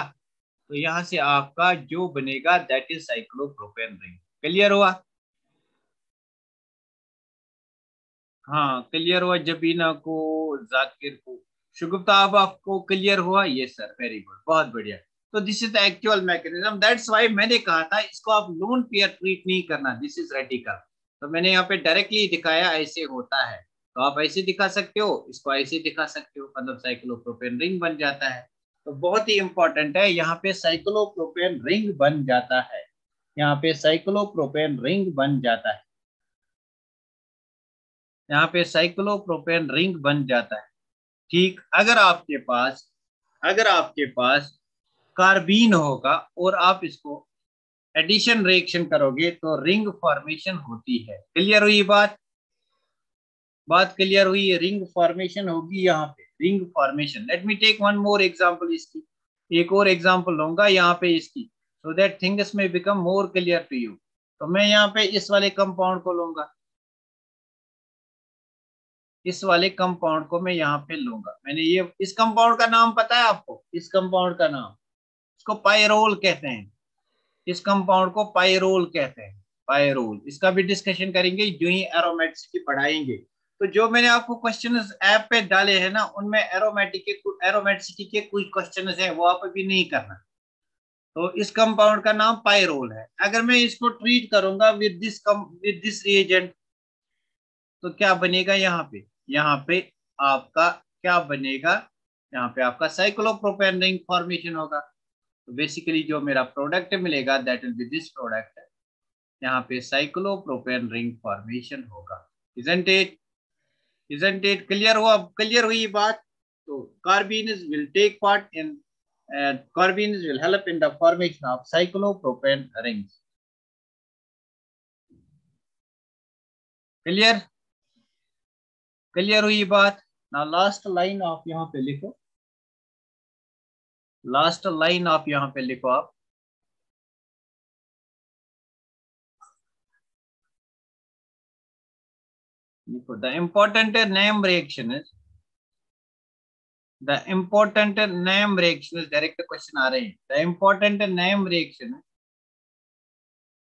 तो यहाँ से आपका जो बनेगा that is cyclopropane ring. Clear हुआ? हाँ क्लियर हुआ, जबीना को, जाकिर को, शुगुप्ता अब आपको क्लियर हुआ? ये सर, वेरी गुड, बहुत बढ़िया। तो this is the actual mechanism, that's why मैंने कहा था इसको आप लोन पेयर ट्रीट नहीं करना, दिस इज रेडिकल। तो मैंने यहाँ पे डायरेक्टली दिखाया ऐसे होता है, तो आप ऐसे दिखा सकते हो, इसको ऐसे दिखा सकते हो, मतलब साइक्लोप्रोपेन रिंग बन जाता है। तो बहुत ही इंपॉर्टेंट है, यहाँ पे साइक्लोप्रोपेन रिंग बन जाता है, यहाँ पे साइक्लोप्रोपेन रिंग बन जाता है, यहाँ पे साइक्लोप्रोपेन रिंग बन जाता है। ठीक, अगर आपके पास कार्बीन होगा और आप इसको एडिशन रिएक्शन करोगे तो रिंग फॉर्मेशन होती है। क्लियर हुई बात क्लियर हुई, रिंग फॉर्मेशन होगी यहाँ पे, ring formation. Let me take one more example, इसकी एक और एग्जांपल लूंगा यहाँ पे इसकी, so that things may become more clear to you. तो मैं यहाँ पे इस वाले कंपाउंड को लूंगा, इस वाले कंपाउंड को मैं यहाँ पे लूंगा। मैंने ये, इस कंपाउंड का नाम पता है आपको? इस कंपाउंड का नाम, इसको पायरोल कहते हैं, इस कंपाउंड को पायरोल कहते हैं, पायरोल। इसका भी डिस्कशन करेंगे जो ही एरोमेटिसिटी पढ़ाएंगे। तो जो मैंने आपको क्वेश्चन ऐप पे डाले हैं ना, उनमें एरोमेटिसिटी के कुछ क्वेश्चन हैं, वो आप अभी नहीं करना। तो इस कंपाउंड का नाम पायरोल है। अगर मैं इसको ट्रीट करूंगा विद दिस रिएजेंट, तो क्या बनेगा यहाँ पे आपका क्या बनेगा, यहाँ पे आपका साइक्लोप्रोपेन रिंग फॉर्मेशन होगा। तो बेसिकली जो मेरा प्रोडक्ट मिलेगा that will be this product, यहाँ पे साइक्लोप्रोपेन रिंग फॉर्मेशन होगा। इजंट इट क्लियर हुई बात? तो carbenes will take part in, carbenes will help in the formation of cyclopropane rings. Clear हुई बात? ना लास्ट लाइन आप यहाँ पे लिखो, लास्ट लाइन आप यहाँ पे लिखो, आप लिखो, the important name reaction is, direct question आ रहे हैं। The important name reaction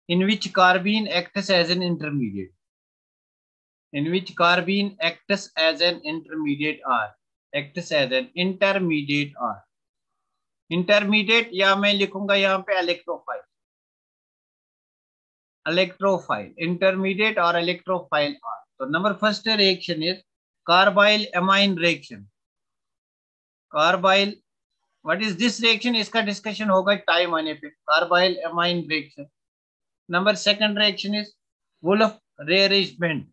in which carbene acts as an intermediate, in which carbene acts as an intermediate R, acts as an intermediate R, intermediate, या मैं लिखूंगा यहाँ पे इलेक्ट्रोफाइल, intermediate और इलेक्ट्रोफाइल R। तो number first reaction is carbylamine reaction, carbyl, what is this reaction, इसका डिस्कशन होगा टाइम आने पे, carbylamine reaction. Number second reaction is Wolff rearrangement,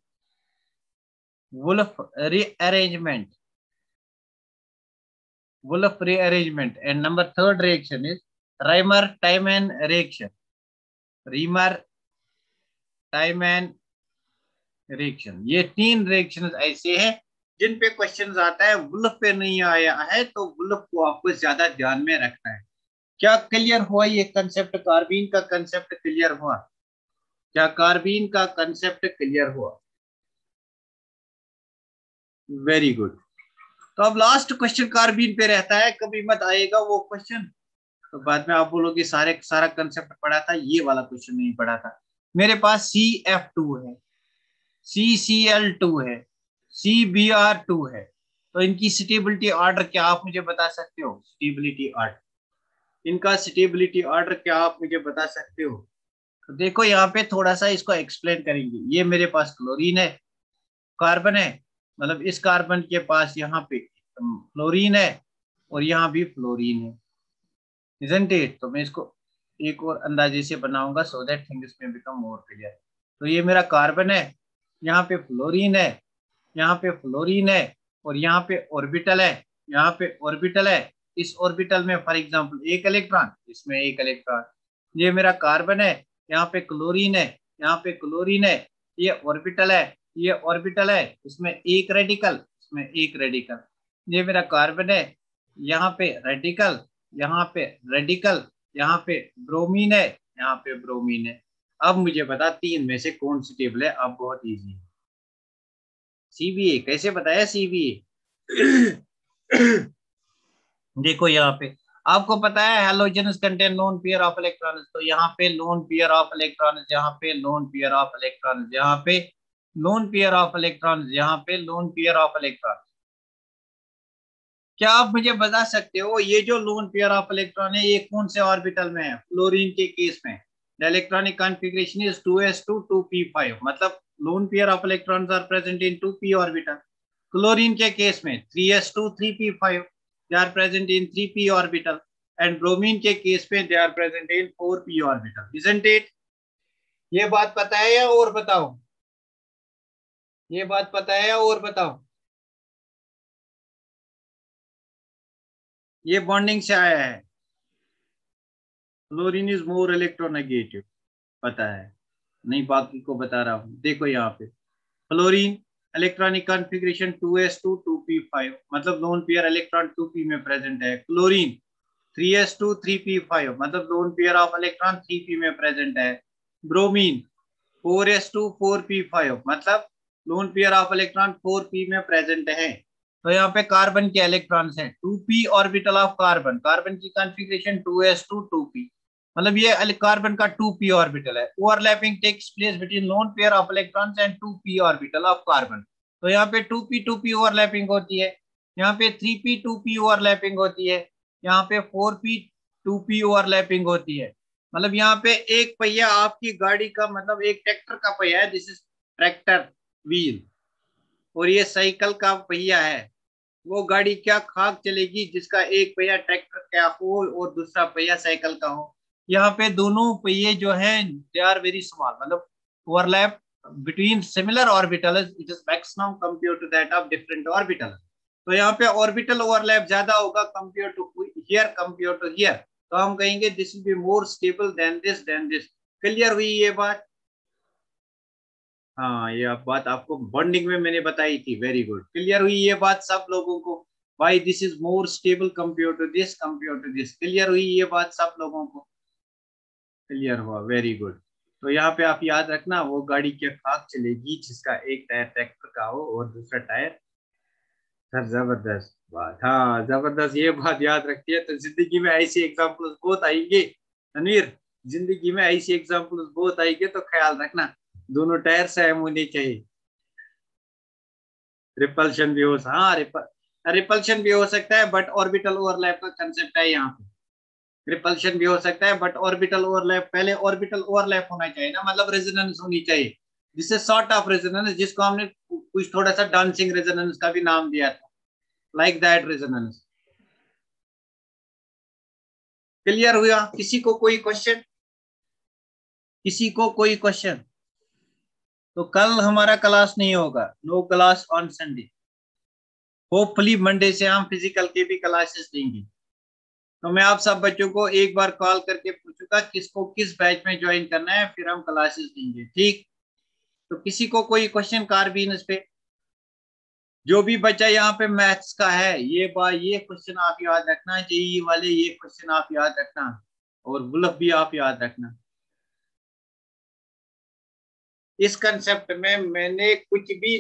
Wolff rearrangement, Wolff rearrangement, and number third reaction is Reimer-Tiemann reaction, Reimer-Tiemann reaction। ये तीन रिएक्शन ऐसे हैं जिन पे क्वेश्चन आता है, वुल्फ पे नहीं आया है तो वुल्फ को आपको ज्यादा ध्यान में रखना है। क्या क्लियर हुआ ये कंसेप्ट? कार्बीन का कंसेप्ट क्लियर हुआ क्या? कार्बीन का कंसेप्ट क्लियर हुआ? Very good. तो अब लास्ट क्वेश्चन कार्बीन पे रहता है, कभी मत आएगा वो क्वेश्चन, तो बाद में आप बोलोगे सारा कंसेप्ट पढ़ा था, ये वाला क्वेश्चन नहीं पढ़ा था। मेरे पास CF2 है, CCl2 है, CBr2 है, तो इनकी स्टेबिलिटी ऑर्डर क्या आप मुझे बता सकते हो? स्टेबिलिटी ऑर्डर, इनका स्टेबिलिटी ऑर्डर क्या आप मुझे बता सकते हो? तो देखो यहाँ पे थोड़ा सा इसको एक्सप्लेन करेंगे। ये मेरे पास क्लोरीन है, कार्बन है, मतलब इस कार्बन के पास यहाँ पे फ्लोरीन है और यहाँ भी फ्लोरीन है, isn't it? तो मैं इसको एक और अंदाजे से बनाऊंगा सो that things may become more clear. तो ये मेरा कार्बन है, यहाँ पे फ्लोरीन है, यहाँ पे फ्लोरीन है और यहाँ पे ऑर्बिटल है, यहाँ पे ऑर्बिटल है। इस ऑर्बिटल में फॉर एग्जांपल एक इलेक्ट्रॉन, इसमें एक इलेक्ट्रॉन। ये मेरा कार्बन है, यहाँ पे क्लोरीन है, यहाँ पे क्लोरीन है, ये ऑर्बिटल है, ये ऑर्बिटल है, इसमें एक रेडिकल, इसमें एक रेडिकल। ये मेरा कार्बन है, यहाँ पे रेडिकल, यहाँ पे रेडिकल, यहाँ पे ब्रोमीन है, यहाँ पे ब्रोमीन है। अब मुझे बता तीन में से कौन सी टेबल है? अब बहुत इजी है। CBA कैसे बताया? CBA देखो यहाँ पे आपको पता है halogens contain lone pair of electrons, तो यहाँ पे लोन पेयर ऑफ इलेक्ट्रॉन्स, यहाँ पे लोन पेयर ऑफ इलेक्ट्रॉन्स, यहाँ पे लोन पेयर ऑफ इलेक्ट्रॉन्स, यहाँ पे लोन पेयर ऑफ इलेक्ट्रॉन्स। क्या आप मुझे बता सकते हो ये जो लोन पेयर ऑफ इलेक्ट्रॉन है ये कौन से ऑर्बिटल में है? फ्लोरीन के केस में the electronic configuration is 2s2 2p5, मतलब lone pair of electrons are present in 2p orbital. Chlorine के केस में 3s2 3p5, they are present in 3p orbital, and bromine के केस में they are present in 4p orbital, isn't it? ये बात पता है या और बताओ? ये बात पता है या और बताओ? ये बॉन्डिंग से आया है। फ्लोरीन इज मोर इलेक्ट्रोनेगेटिव, पता है, नहीं बाकी को बता रहा हूं। देखो यहाँ पे fluorine electronic configuration 2s2 2p5, मतलब लोन पेयर इलेक्ट्रॉन 2p में प्रेजेंट है। क्लोरीन 3s2 3p5, मतलब lone pair of electron 3p में प्रेजेंट है। ब्रोमीन 4s2 4p5, मतलब lone pair of electron 4p में प्रेजेंट है। तो यहाँ पे कार्बन के इलेक्ट्रॉन्स हैं 2p orbital of carbon, carbon की कॉन्फ़िगरेशन 2s2 2p, मतलब ये कार्बन का 2p ऑर्बिटल है। Overlapping takes place between lone pair of electrons and 2p orbital of carbon. तो यहाँ पे 2p 2p ओवरलैपिंग होती है, यहाँ पे 3p 2p ओवरलैपिंग होती है, यहाँ पे 4p 2p ओवरलैपिंग होती है। मतलब यहाँ पे एक पहिया आपकी गाड़ी का, मतलब एक ट्रैक्टर का पहिया है, दिस इज ट्रैक्टर व्हील, और ये साइकिल का पहिया है। वो गाड़ी क्या खाक चलेगी जिसका एक पहिया ट्रैक्टर का हो और दूसरा पहिया साइकिल का हो। यहाँ पे दोनों पहिए जो हैं दे आर वेरी स्मॉल, मतलब overlap between similar orbital it is maximum compare to that of different orbital. तो यहाँ पे ऑर्बिटल ओवरलैप ज्यादा होगा compare to here, compare to here, तो हम कहेंगे this will be more stable than this than this. Clear हुई ये बात? हाँ, ये आप बात आपको बॉन्डिंग में मैंने बताई थी, वेरी गुड। क्लियर हुई ये बात सब लोगों को? भाई this is more stable compare to this, compare to this. Clear हुई ये बात सब लोगों को? क्लियर हुआ, वेरी गुड। तो यहाँ पे आप याद रखना, वो गाड़ी क्या खाक चलेगी जिसका एक टायर ट्रैक्टर का हो और दूसरा टायर। सर जबरदस्त बात, हाँ जबरदस्त, ये बात याद रखती है तो जिंदगी में ऐसी एग्जाम्पल्स बहुत आएंगे तनवीर, जिंदगी में ऐसी एग्जाम्पल्स बहुत आएंगे, तो ख्याल रखना दोनों टायर सेम होने चाहिए। रिपल्शन भी हो, हाँ रिपल्शन भी हो सकता है, बट ऑर्बिटल ओवरलैप का कंसेप्ट है यहाँ पे। रिपल्शन भी हो सकता है बट ऑर्बिटल ओवरलैप, पहले ऑर्बिटल ओवरलैप होना चाहिए ना, मतलब रेजोनेंस होनी चाहिए। जिससे सॉर्ट ऑफ रेजोनेंस, जिसको हमने कुछ थोड़ा सा डांसिंग रेजोनेंस का भी नाम दिया था, लाइक दैट रेजोनेंस। क्लियर हुआ? किसी को कोई क्वेश्चन? किसी को कोई क्वेश्चन? तो कल हमारा क्लास नहीं होगा, no class on Sunday. Hopefully Monday से हम फिजिकल के भी क्लासेस देंगे। तो मैं आप सब बच्चों को एक बार कॉल करके पूछूंगा किसको किस बैच में ज्वाइन करना है, फिर हम क्लासेस देंगे, ठीक? तो किसी को कोई क्वेश्चन कारबीन इस पे? जो भी बच्चा यहाँ पे मैथ्स का है, ये बात, ये क्वेश्चन आप याद रखना, जेई वाले ये क्वेश्चन आप याद रखना, और बुलफ भी आप याद रखना। इस कंसेप्ट में मैंने कुछ भी